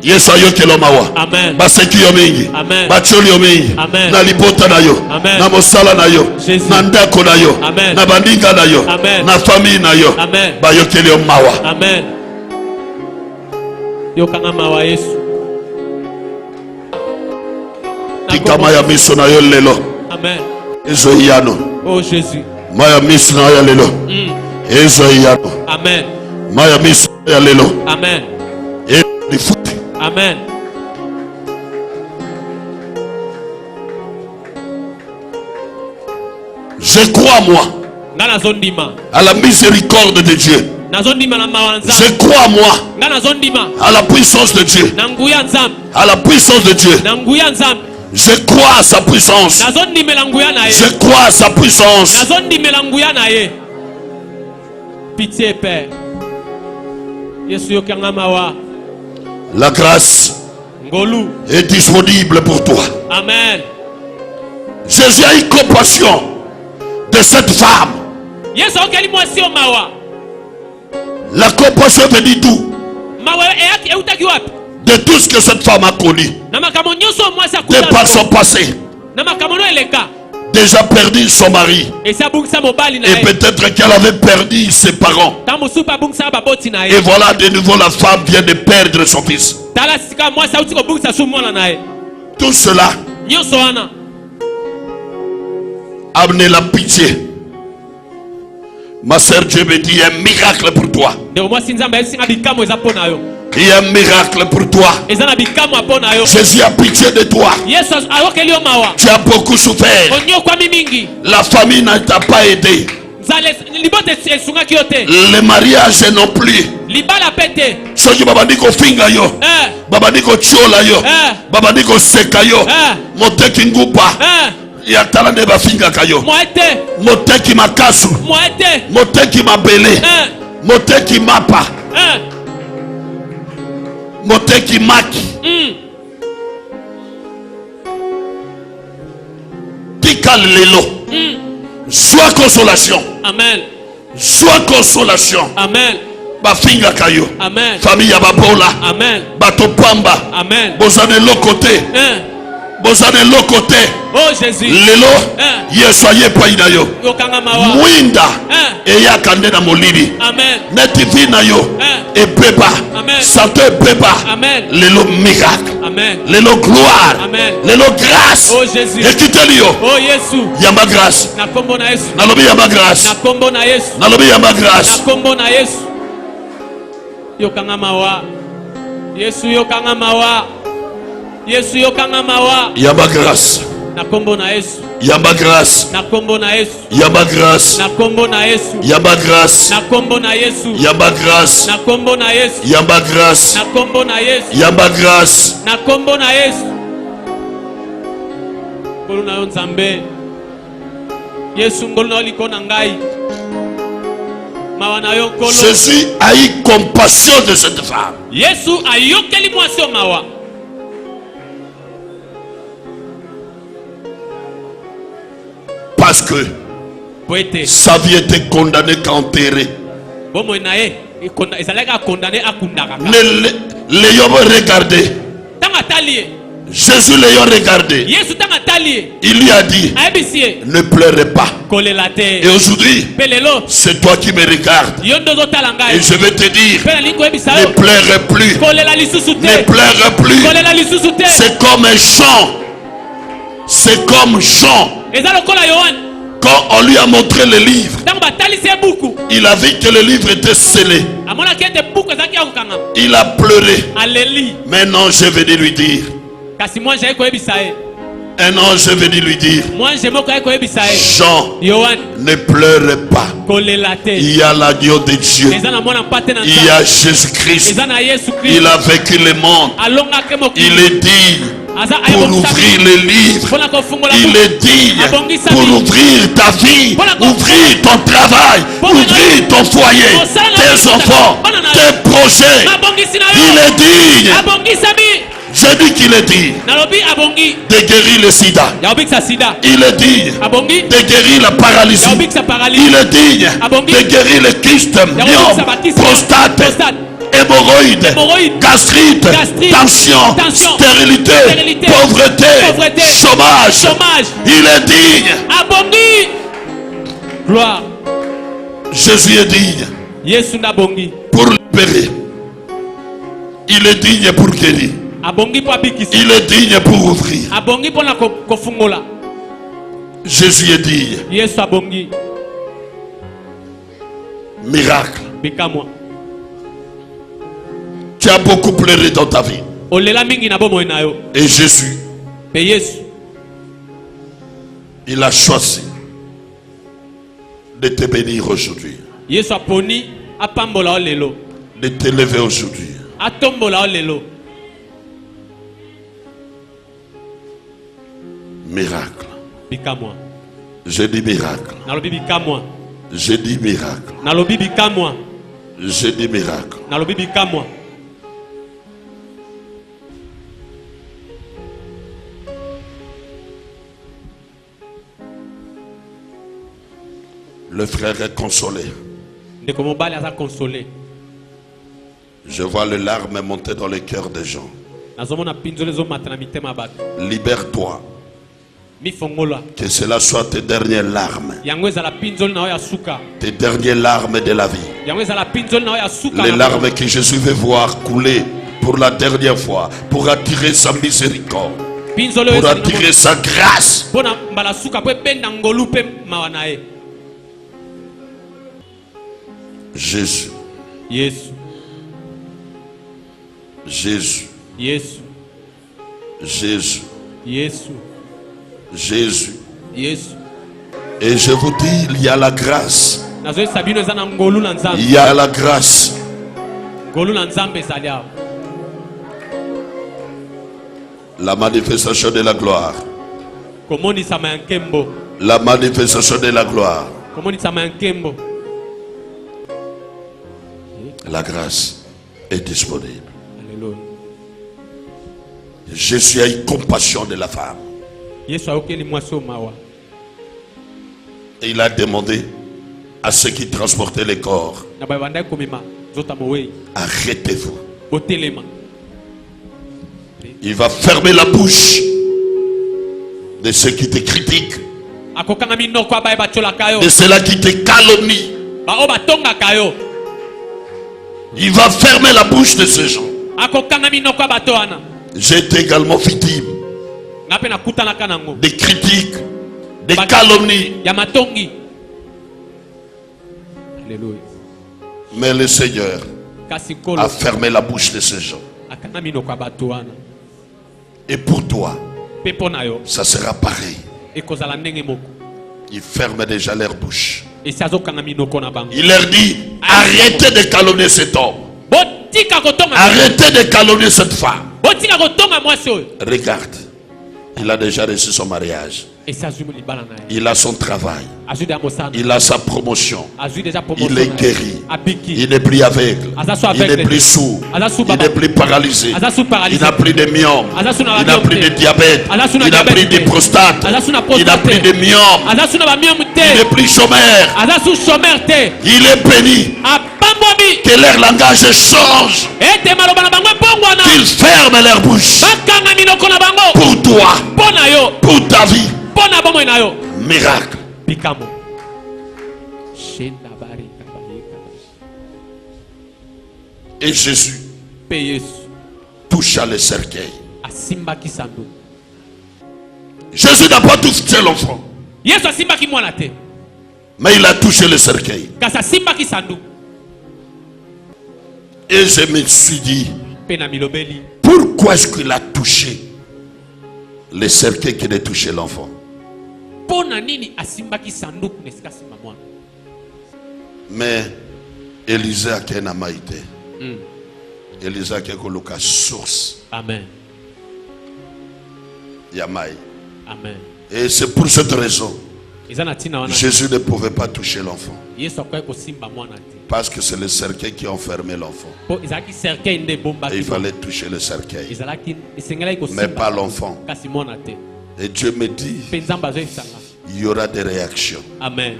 S3: Yesu ayokela mawa.
S2: Amen.
S3: Baseki yo mingi.
S2: Amen.
S3: Bacholi yo mingi.
S2: Amen.
S3: Na libota na yo.
S2: Amen.
S3: Na mosala na yo.
S2: Jésus.
S3: Na ndako na yo.
S2: Amen.
S3: Na bandinga na yo.
S2: Amen.
S3: Na famille na yo.
S2: Amen.
S3: Bayokeli yo mawa.
S2: Amen. Yokanga mawa yesu.
S3: Tika maya miso na yo lelo.
S2: Amen.
S3: Ezo yano.
S2: Oh Jésus.
S3: Maya miso na yo lelo. Ezo yano.
S2: Amen.
S3: Maya miso ya lelo.
S2: Amen.
S3: Et les foot.
S2: Amen.
S3: Je crois moi
S2: Ngana zondima.
S3: à la miséricorde de Dieu.
S2: Nazondima na mawanza.
S3: Je crois moi
S2: Ngana zondima.
S3: à la puissance de Dieu.
S2: Na nguya nzambe.
S3: À la puissance de Dieu.
S2: Na nguya nzambe.
S3: Je crois à sa puissance.
S2: Nazondimela nguya na ye.
S3: Je crois à sa puissance.
S2: Nazondimela nguya na ye. Pitié Père. Yesu yokanga mawa.
S3: La grâce
S2: Ngolu.
S3: est disponible pour toi.
S2: Amen.
S3: Jésus a eu compassion de cette femme.
S2: Yesu okeli mwasi o mawa.
S3: La compassion veut dire tout.
S2: Mawa e utaki wapi?
S3: De tout ce que cette femme a connu.
S2: Na makambo nyonso mwasi
S3: De
S2: akuta.
S3: par son passé.
S2: Na makambo no eleka.
S3: Déjà perdu son mari.
S2: Esa bungisa mobali na
S3: Et
S2: ye.
S3: peut-être qu'elle avait perdu ses parents.
S2: Tambo supa bungisa baboti na
S3: Et
S2: ye.
S3: voilà, de nouveau, la femme vient de perdre son fils.
S2: Tala sika mwasi auti ko bungisa su mwana na ye.
S3: Tout cela
S2: Nyonso wana.
S3: a amené la pitié. Ma sœur, Dieu me dit, il y a un miracle pour toi.
S2: De mwasi nzamba esinga bikamo eza pona yo.
S3: Il y a un miracle pour toi.
S2: Eza na bikamo apona yo.
S3: Jésus a pitié de toi.
S2: Yesu ayokeli yo mawa.
S3: Tu as beaucoup souffert.
S2: Onyo kwa mingi.
S3: La famille ne t'a pas aidé.
S2: Zale libote esungaki yo te.
S3: Le mariage non plus.
S2: Libala pete.
S3: Soki babandi kofinga yo. Babandi kochola yo. Babandi koseka yo. Moteki ngupa. Ya tala ne bafinga kayo.
S2: Moete.
S3: Moteki makasu.
S2: Moete.
S3: Moteki mabele. Moteki mapa. Moteki maki. Tika lelo. Sois consolation.
S2: Amen.
S3: Sois consolation.
S2: Amen.
S3: Bafinga kayo.
S2: Amen.
S3: Famille ya babola.
S2: Amen.
S3: Batopamba.
S2: Amen.
S3: Bozane lokote. Bozane lokote.
S2: Oh Jésus.
S3: Lelo. Yesu aye pa ina yo.
S2: Yokanga mawa.
S3: Mwinda. Eya kande na molili.
S2: Amen.
S3: Neti vina yo. Ebeba.
S2: Amen.
S3: Santo ebeba.
S2: Amen.
S3: Lelo miracle.
S2: Amen.
S3: Lelo gloire.
S2: Amen.
S3: Lelo grâce.
S2: Oh Jésus.
S3: Ekiteli yo.
S2: Oh Yesu.
S3: Yamba grâce.
S2: Na kombo na Yesu.
S3: Nalobi yamba grâce.
S2: Na kombo na Yesu.
S3: Nalobi yamba grâce.
S2: Na kombo na Yesu. Yokanga mawa. Yesu yokanga mawa. Yesu yokanga mawa.
S3: Yamba grâce.
S2: Na kombo na Yesu.
S3: Yamba grâce.
S2: Na kombo na Yesu.
S3: Yamba grâce.
S2: Na kombo na Yesu.
S3: Yamba grâce.
S2: Na kombo na Yesu.
S3: Yamba grâce.
S2: Na kombo na Yesu.
S3: Yamba grâce.
S2: Na kombo na Yesu.
S3: Yamba grâce.
S2: Na kombo na Yesu. Ngolu na yo Nzambe. Yesu ngolu na yo likona ngai. Mawa na yo nkolo.
S3: Jésus a eu compassion de cette femme.
S2: Yesu ayokeli mwasi o mawa.
S3: Parce que sa vie était condamnée qu'à enterrer. L'ayant regardé. Jésus l'ayant regardé. Il lui a dit, ne pleurez pas. Et aujourd'hui, c'est toi qui me regardes. Et je vais te dire, ne pleure plus. Ne pleure plus. C'est comme un chant. C'est comme chant. Quand on lui a montré le livre, il a vu que le livre était scellé. Il a pleuré. Mais non, je vais lui dire. Un ange est venu lui dire, Jean, ne pleure pas. Il y a l'agneau de Dieu. Il y a Jésus-Christ. Il a vécu le monde. Il est digne pour ouvrir le livre. Il est digne pour ouvrir ta vie, ouvrir ton travail, ouvrir ton foyer, tes enfants, tes projets. Il est digne. Je dis qu'il est digne de guérir le sida. Il est digne de guérir la paralysie. Il est digne de guérir le kyste, myome, prostate, hémorroïdes, gastrite, tension, stérilité, pauvreté, chômage. Il est digne.
S2: Gloire.
S3: Jésus est digne pour libérer. Il est digne pour guérir. Il est digne pour ouvrir. Jésus est digne. Miracle. Tu as beaucoup pleuré dans ta vie. Et Jésus, il a choisi de te bénir aujourd'hui. De t'élever aujourd'hui. Miracle. Je dis miracle. Je dis miracle. Je dis miracle. Le frère est consolé. Je vois les larmes monter dans le cœur des gens. Libère-toi. Que cela soit tes dernières larmes. Tes dernières larmes de la vie. Les larmes que Jésus veut voir couler pour la dernière fois. Pour attirer sa miséricorde. Pour attirer sa grâce. Jésus. Jésus. Jésus. Jésus. Et je vous dis, il y a la grâce. Il y a la grâce. La manifestation de la gloire. La manifestation de la gloire. La grâce est disponible. Jésus a eu compassion de la femme.
S1: Et il a demandé à ceux qui transportaient les corps, arrêtez-vous. Il va fermer la bouche de ceux qui te critiquent, de ceux-là qui te calomnient. Il va fermer la bouche de ces gens. J'ai été également victime des critiques, des calomnies. Mais le Seigneur a fermé la bouche de ces gens. Et pour toi, ça sera pareil. Il ferme déjà leur bouche. Il leur dit, arrêtez de calomnier cet homme. Arrêtez de calomnier cette femme. Regarde, il a déjà reçu son mariage. Il a son travail. Il a sa promotion. Il est guéri. Il n'est plus aveugle. Il n'est plus sourd. Il n'est plus paralysé. Il n'a plus de myome. Il n'a plus de diabète. Il n'a plus de prostate. Il n'a plus de myome. Il n'est plus chômeur. Il est béni. Que leur langage change. Qu'ils ferment leur bouche. Pour toi. Pour ta vie. Miracle. Et Jésus toucha le cercueil. Jésus n'a pas touché l'enfant, mais il a touché le cercueil. Et je me suis dit, pourquoi est-ce qu'il a touché le cercueil qui a touché l'enfant? Mais Élisée a qu'un amaïté. Élisée a qu'un source.
S2: Amen.
S1: Yamaï.
S2: Amen.
S1: Et c'est pour cette raison Jésus ne pouvait pas toucher l'enfant. Parce que c'est le cercueil qui enfermait l'enfant. Et il fallait toucher le cercueil, mais pas l'enfant. Et Dieu me dit, il y aura des réactions.
S2: Amen.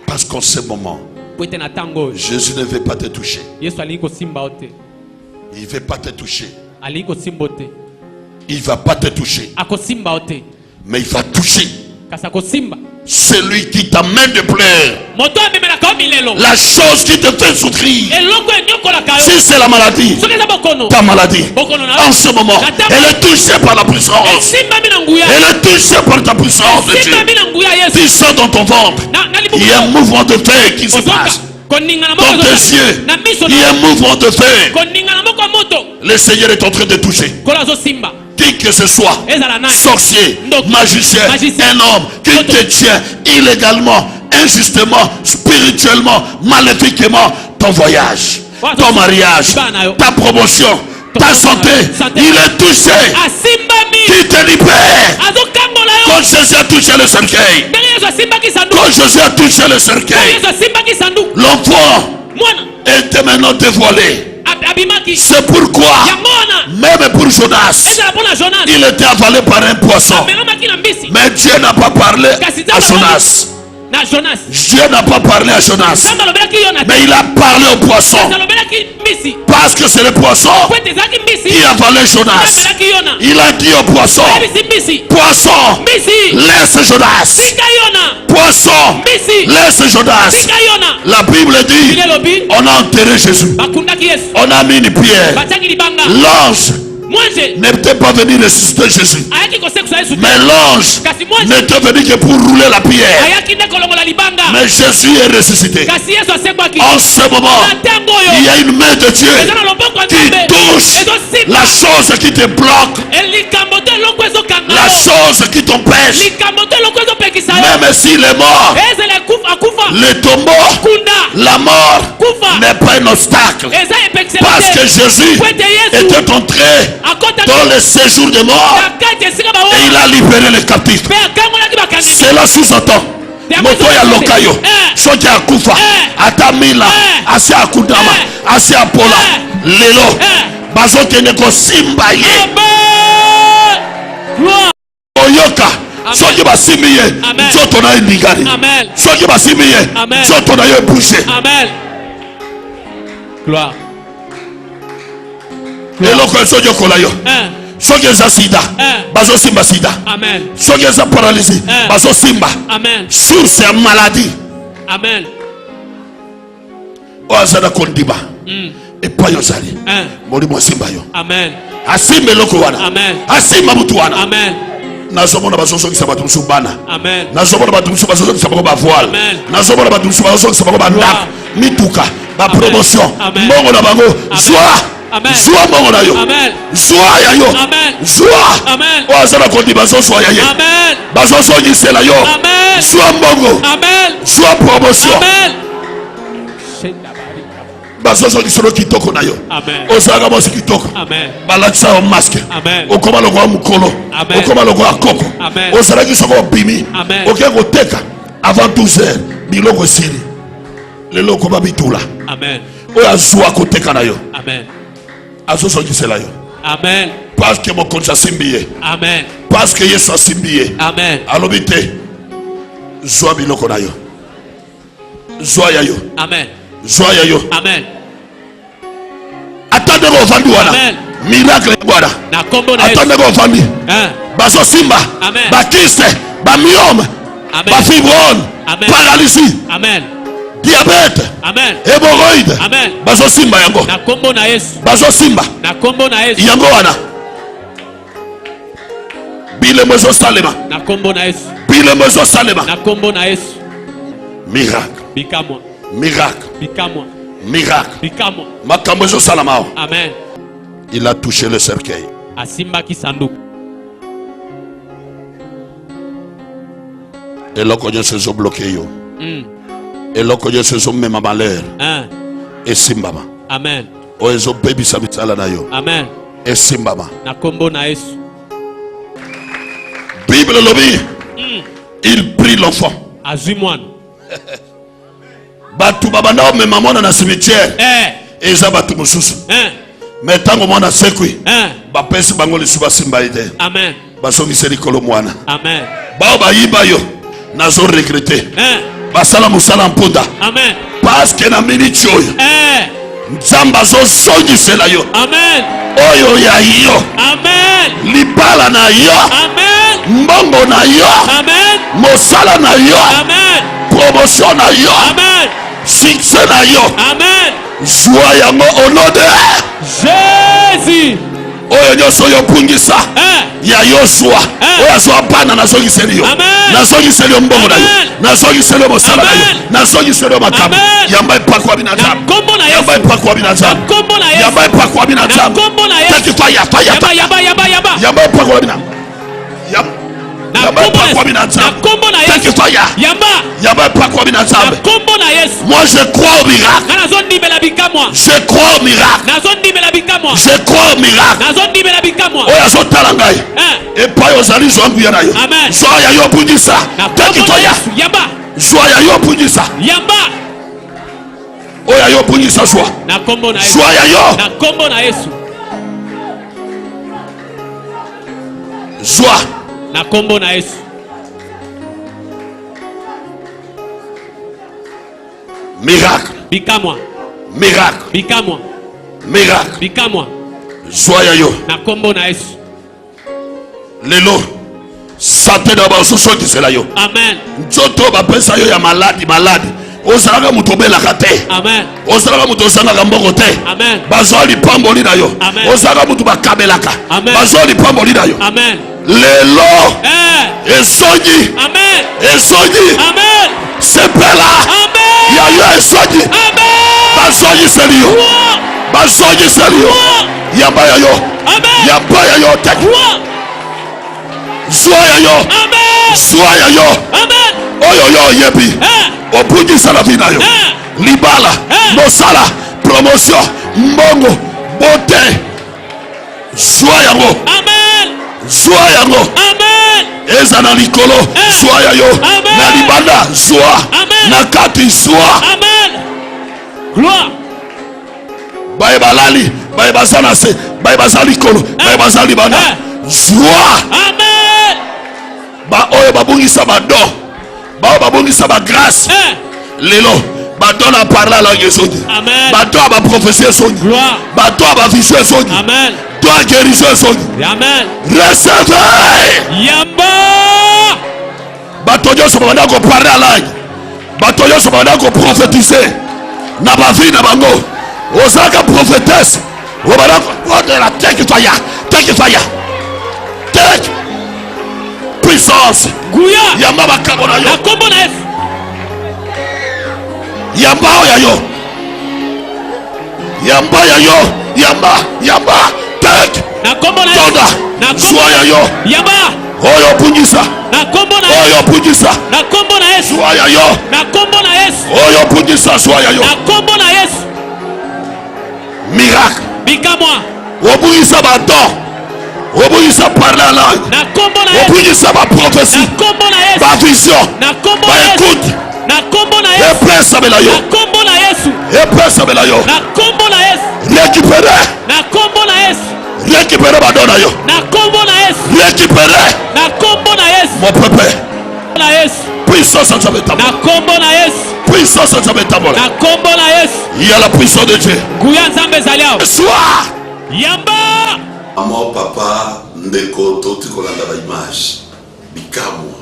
S1: Parce qu'en ce moment, Jésus ne veut pas te toucher. Il ne veut pas te toucher. Il ne va pas te toucher. Mais il va toucher celui qui t'amène de pleurs. La chose qui te fait souffrir. Si c'est la maladie, ta maladie, en ce moment, elle est touchée par la puissance. Elle est touchée par ta puissance de Dieu. Tu sens dans ton ventre, il y a un mouvement de feu qui se passe. Dans tes yeux, il y a un mouvement de feu. Le Seigneur est en train de toucher qui que ce soit, sorcier, magicien, un homme qui te tient illégalement, injustement, spirituellement, maléfiquement, ton voyage, ton mariage, ta promotion, ta santé, il est touché. Qui te libère. Quand Jésus a touché le cercueil, quand Jésus a touché le cercueil, l'enfant était maintenant dévoilé. C'est pourquoi, même pour Jonas, il était avalé par un poisson. Mais Dieu n'a pas parlé à Jonas. Dieu n'a pas parlé à Jonas, mais il a parlé au poisson. Parce que c'est le poisson qui a avalé Jonas. Il a dit au poisson, poisson, laisse Jonas. Poisson, laisse Jonas. La Bible dit, on a enterré Jésus. On a mis une pierre. L'ange n'était pas venu ressusciter Jésus, mais l'ange n'était venu que pour rouler la pierre. Mais Jésus est ressuscité. En ce moment, il y a une main de Dieu qui touche la chose qui te bloque, la chose qui t'empêche. Même s'il est mort, le tombeau, la mort n'est pas un obstacle, parce que Jésus était entré dans le séjour de mort et il a libéré les captifs. Cela sous-entend moto ya lokayo soki akufa atamila asi akudama asi apola lelo bazokende kosimba ye oyoka
S3: soki basimbi ye nzoto na ye lingani soki basimbi ye nzoto na ye bouge.
S2: Amen. Gloire.
S3: eloko soki okola yo soki eza sida bazosimba sida.
S2: Amen.
S3: Soki eza paralysie bazosimba.
S2: Amen.
S3: Source ya maladie.
S2: Amen.
S3: O azana kondiba epai ozali molimo asimba yo.
S2: Amen.
S3: Asimba eloko wana.
S2: Amen.
S3: Asimba mutu wana.
S2: Amen.
S3: Nazomona bazosokisa bato mosusu bana.
S2: Amen.
S3: Nazomona bato mosusu bazosokisa bango bavoile. Nazomona bato mosusu bazosokisa bango bandako mituka bapromotion mbongo na bango zwa. Zwa mbongo na yo. Zwa ya yo. Zwa. O azana kondiba bazoswa ya ye. Bazosokisela yo. Zwa mbongo. Zwa promotion. Bazozo lisolo kitoko na yo. Ozaga bosi kitoko. Balatisa o masque. Okoma logo mukolo. Okoma logo akoko. Ozala kisoko bimi. Oke koteka avant 12h biloko sili. Lelo ko babitula. Amen. Oya zwa koteka na yo. Amen. Azozo kisela yo. Amen. Parce que mon compte simbiye. Amen. Parce que Yesu simbiye. Amen. Alobite. Zwa biloko na yo. Zwa ya yo. Amen. Joya yo. Amen. Attendez vos vendus wana. Miracle bwana. Attendez vos vendus. Baso simba. Ba kyste, ba myome. Ba fibrome. Paralysie. Amen. Diabète. Amen. Hémorroïde. Amen. Baso simba yango. Na kombo na Yesu. Baso simba. Na kombo na Yesu. Yango wana. Bile mozo salema. Na kombo na Yesu. Bile mozo salema. Na kombo na Yesu. Miracle. Bikamwa. Miracle. Miracle. Makambozo salamao. Amen. Il a touché le cercueil. Asimba kisanduku. Et là quand se sont bloqués yo. Et là quand se sont même malheur. Et simbama. Amen. O ezo baby sabitala na yo. Amen. Et simbama. Na kombo na Yesu. Bible lobi. Il prit l'enfant. Azimwan. Batu babana me mamona na cimetière eza batu mususu mais tango mwana sekwi ba pesi bango lisuba simba ide. Amen. Basongi serikolo mwana. Amen. Bao ba yiba yo nazo regretter basala musala mponda. Amen. Parce que na minute yo nzamba zo songi sela yo. Amen. Oyo ya yo. Amen. Libala na yo. Amen. Mbongo na yo. Amen. Mosala na yo. Amen. Promotion na yo. Amen. Succès na yo. Amen. Joie yango au nom de Jésus. Oyo nyoso yo pungisa ya Yoshua. Oyo so apana na soki selio. Na soki selio mbongo na yo. Na soki selio mosala na yo. Na soki selio makamba. Yamba ipakwa binadamu. Yamba ipakwa binadamu. Yamba ipakwa binadamu. Taki kwa yapa. Yamba ipakwa binadamu. Moi je crois au miracle. Je crois au miracle. Je crois au miracle. Oya so talangai. Et pas ozali zwangu ya nayo. Soya yo punisa. Taki toya. Soya yo punisa. Oya yo punisa soa. Soya yo. Na kombo na Yesu. Soa. Na kombo na Yesu. Miracle. Bikamwa. Miracle. Bikamwa. Miracle. Bikamwa. Joya yo. Na kombo na Yesu. Lelo. Santé d'abord soso kisela yo. Amen. Nzoto ba pesa yo ya maladi. Ozalaka mutobela kate. Amen. Ozalaka mutosanga mbongo te. Amen. Bazoli pamboli na yo. Ozalaka mutu bakabelaka. Amen. Bazoli pamboli na yo. Amen. Lelo. Esoji. Amen. Esoji. Amen. Sepela. Amen. Ya yo esoji. Amen. Basoji selio. Basoji selio. Yamba ya yo. Amen. Yamba ya yo tek. Soya yo. Amen. Soya yo. Amen. Oyo yo yebi. Opuji salavina yo. Libala. Mosala. Promotion. Mbongo. Beauté. Soya yo. Amen. Soya yango. Amen. Eza na likolo. Soya yo. Amen. Na libanda. Soa. Amen. Na kati soa. Amen. Gloire. Baye balali. Baye bazana se. Baye bazali likolo. Baye bazali libanda. Soa. Amen. ba oyo babungisa ba don ba babungisa ba grâce lelo ba don a parler la gesodi ba don ba prophétie soni ba don ba vision soni amen toi guérison soni amen recevez
S2: yamba
S3: ba toyo so ba ko parler à langue ba toyo so ba ko prophétiser na ba vie na bango osaka prophétesse o ba la take fire take puissance yamba bakabona yo
S2: nakombo na Yesu
S3: yamba yayo yamba take
S2: nakombo na Yesu
S3: nakombo yayo
S2: yamba
S3: oyo pungisa
S2: nakombo na Yesu
S3: oyo pungisa
S2: nakombo na Yesu
S3: yayo
S2: nakombo na Yesu
S3: oyo pungisa yayo
S2: nakombo na Yesu
S3: miracle
S2: bikamwa
S3: obungisa bato obungisa parler à langue
S2: nakombo na Yesu
S3: obungisa ba prophétie
S2: nakombo na Yesu
S3: ba vision
S2: nakombo
S3: ba
S2: na Yesu
S3: écoute
S2: nakombo na Yesu
S3: epesa belayo
S2: nakombo na Yesu
S3: epesa belayo
S2: nakombo na Yesu
S3: récupérer
S2: nakombo na Yesu
S3: récupérer badona yo
S2: nakombo na Yesu
S3: récupérer
S2: nakombo na Yesu
S3: mon peuple
S2: na Yesu
S3: puissance en Jabetam
S2: nakombo na Yesu
S3: puissance en Jabetam
S2: nakombo na Yesu
S3: il y a la puissance de Dieu
S2: nguya nzambe zaliao
S3: soir
S2: yamba
S3: maman papa ndeko toti kolanda ba image bikamu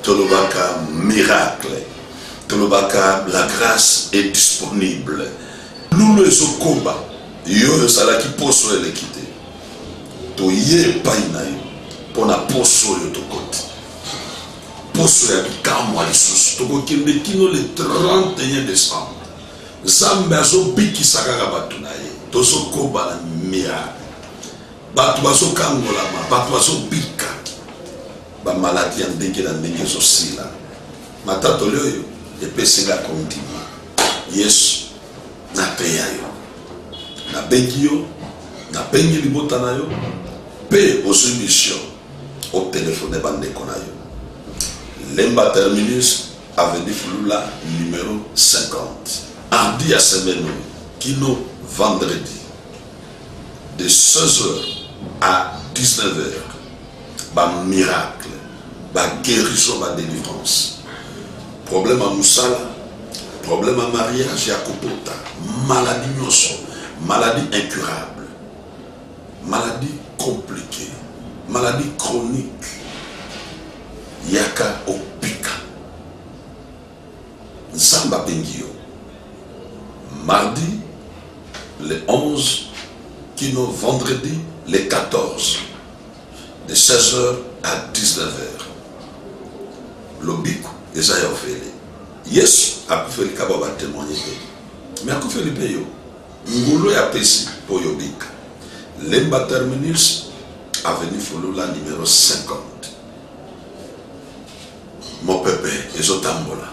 S3: tolobaka miracle tolobaka la grâce est disponible lulu ezokomba yo salaki poso elekite toye epai na yo mpona poso oyo tokoti poso ya bikamwa lisusu tokokende kino le 31 décembre nzambe azobikisa kaka bato na ye tozokomba na miracle bato bazokangolama bato bazobika bamaladi ya ndenge na ndenge ezosila matatoli oyo epesinga kontima yesu napeya yo nabengi yo nabengi libota na yo mpe ozwi mission otelefone bandeko na yo lemba terminus avenue Fulula numéro 50 mardi ya semaine kino vendredi de 16h à 19h ba miracle ba guérison ba délivrance problème à musala problème à mariage ya kopota maladie nyonso maladie incurable maladie compliquée maladie chronique yaka opika nzamba bengio mardi le 11 kino vendredi le 14 de 16h à 19h lobiko eza ya ofele yesu akufeli kaba ba témoigner mais akufeli pe yo ngolo ya pesi po yobika lemba terminus avenue Fulula numéro 50 mon peuple ezotambola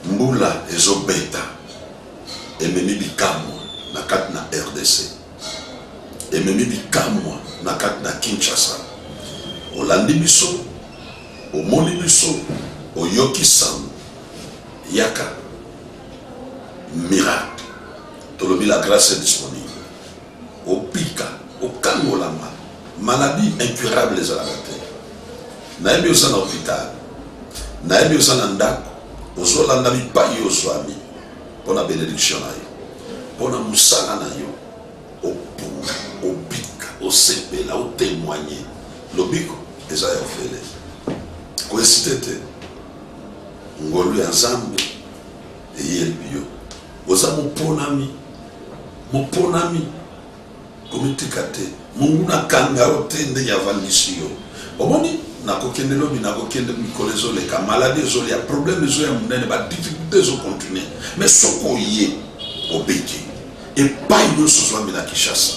S3: mbula ezobeta ememi bikamwa na kati na RDC ememi bikamwa na kati na Kinshasa olandi biso omoni biso oyoki sango yaka miracle tolobi la grâce est disponible opika okangolama maladie incurable ezalaka te nayebi oza na hôpital nayebi oza na ndako ozolanda bipai ozwami mpona bénédiction na yo mpona mosala na yo opunga obika osepela otémoigne lobiko eza ya ofele koesite te ngolu ya nzambe eyelbi yo oza moponami komitika te mungu nakanga yo te ndenge avandisi yo omoni nakokende lobi nakokende mikolo ezoleka maladi ezolia problème ezoya monene badifficulté ezocontinue mais soko oye obeki epai nyonso ozwambi na Kinshasa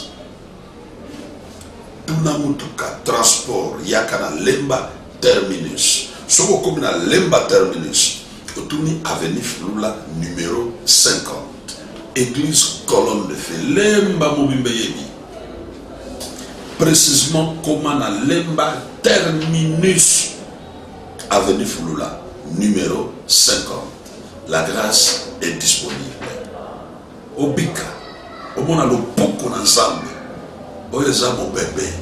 S3: tuna motuka transport yaka na lemba terminus soko okomi na lemba terminus otuni avenue Fulula numéro 50 église colonne de feu lemba mobimbe yebi précisément comme na lemba terminus avenue Fulula numéro 50 la grâce est disponible obika omona lopoko na nzambe oyo eza mobebe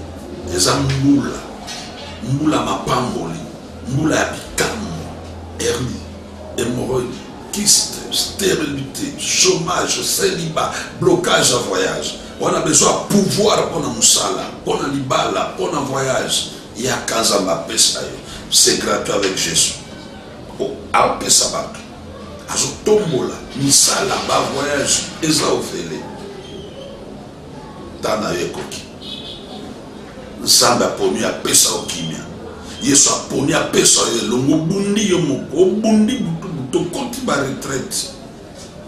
S3: eza mbula mapamboli moula bikamo, hernie, hémorroïde, kyste, stérilité, chômage, célibat, blocage à voyage. On a besoin de pouvoir pour un moussala, pour un libala, pour un voyage. Il y a 15 ans, c'est gratuit avec Jésus. Pour alpe sabato. Azo tombola, misala, ba voyage, eza ofele. Tana yekoki. Nsamba poni a pesa okimia. Yesu a poni a pesa longo bundi yomoko, bundi butu koti ba retraite.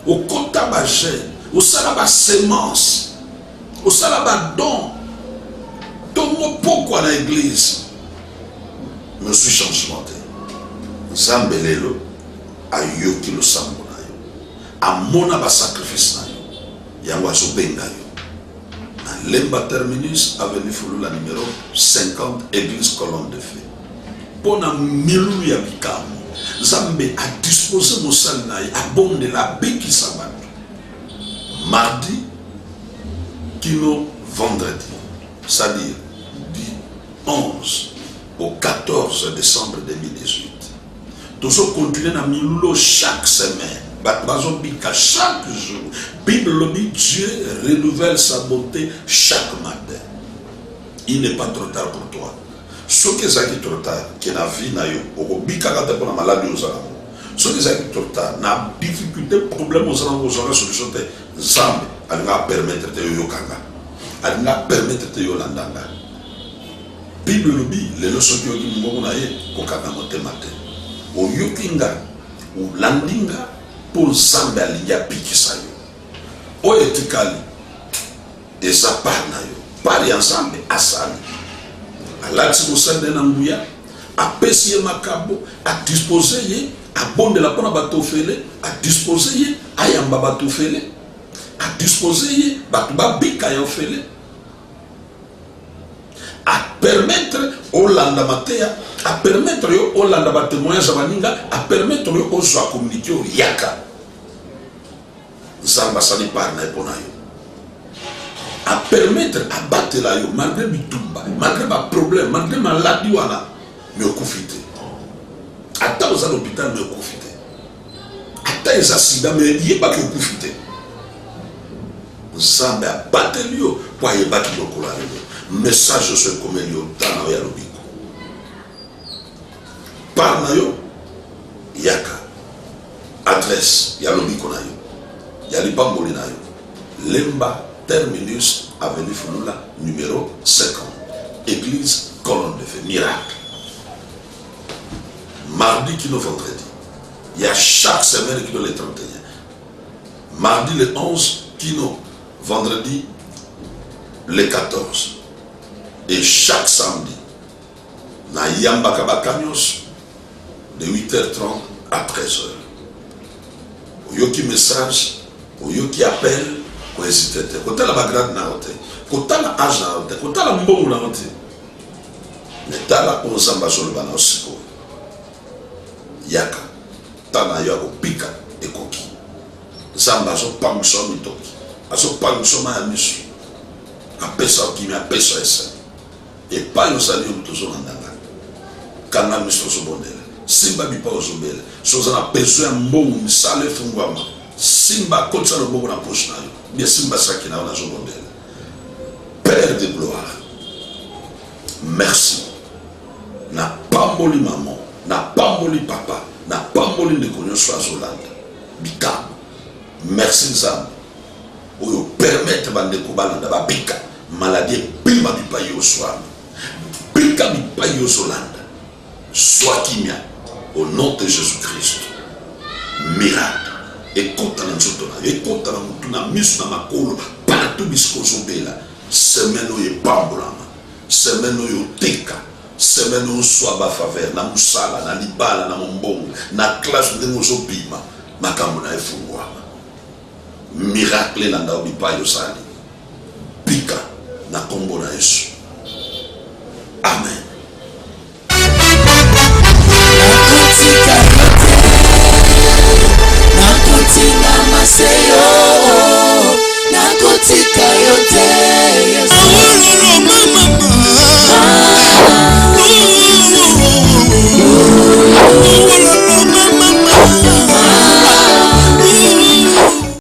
S3: Au kota ba gêne, au sala ba sémence, au sala ba don. Tomo pourquoi à l'église? Je suis changementé. Zambelelo a yoki lo sambo na yo. Amona ba sacrifice na yo. Yango azobenga yo. Na Lemba Terminus, avenue Fulula numéro 50, église Colonne de Feu. Pona milu ya bikamu. Zambe a disposé mon salle na yo. Abonde la beki sabato. Mardi, kino vendredi. C'est-à-dire du 11 au 14 décembre 2018. Tout ça continue à milulo chaque semaine. Chaque jour. Bible le dit, Dieu renouvelle sa bonté chaque matin. Il n'est pas trop tard pour toi. Ce qui est trop tard, qui est la vie, au bikagate pour la maladie aux alamos. Ce qui est trop tard, na difficulté, problème aux alamos, aux alamos, solution, Zambe, elle va permettre de yokanga. Elle va permettre de yolandanga. Bible le dit, les leçons qui ont dit, kokanga moté matin. Au yokinga, ou landinga, pour Zambe alinga pikisayo. O etikali, et ça part na yo. Pari ensemble, asali. Alati mosande na nguya, a pesiye makabo, a disposer ye, a bonde la pona bato fele, a disposer ye, a yamba bato fele, a disposer ye, bato babika yo fele, a permettre au landa matea, a permettre yo au landa ba témoignage baninga, a permettre yo au soa communiquer au yaka. Zamba sali par na epona yo. A permettre à battre la yo, malgré bitumba, malgré ma problème, malgré ma maladie, mais au confité. Attends aux l'hôpital, mais au confité. Attends les accidents, mais il n'y a pas que au confité. Zamba a battu yo, pour y battre le courant. Message sur comme il y a dans la lobiko. Par na yo, yaka. Adresse, y a lobiko na yo. Y a l'ibamboli na yo. Lemba Terminus, avenue Fulula, numéro 50. Église Colonne de Feu, miracle. Mardi qui nous vendredi. Il y a chaque semaine qui nous le 31. Mardi le 11 qui nous vendredi le 14. Et chaque samedi, na Yamba Kabakanyos, de 8h30 à 13h. Au yoki message, au yoki appel, ko hésiter te ko tala ba grade na hote ko tala âge na hote ko tala mbongo na hote ne tala ko zamba solo bana osiko yaka tana yo ko pika e koki zamba so pangso mitoki aso pangso ma misu a pesa ki mi a pesa esa e pa yo sali yo tozo ndanga kana miso so bondela simba bi pa ozobela so zana besoin mbongo misale fungwama simba kotsa no mbongo na poche na yo bien simba sakina on a jobondel. Père de gloire, merci. Na pamboli maman, na pamboli papa, na pamboli de konyo so azolanda. Bika. Merci Nzambe. Oyo permettre bande ko balanda ba bika. Maladie bima bipa yo soir. Bika bipa yo zolanda. Sois kimia au nom de Jésus-Christ. Miracle. Écoute na nzoto na écoute na mutu na misu na makolo partout bisko zobela semaine oyo pambolama semaine oyo teka semaine oyo soa ba faveur na musala na libala na mombongo na classe de mozobima makambo na efungwama miracle na ndao bipayo sali pika na kombo na Yesu amen.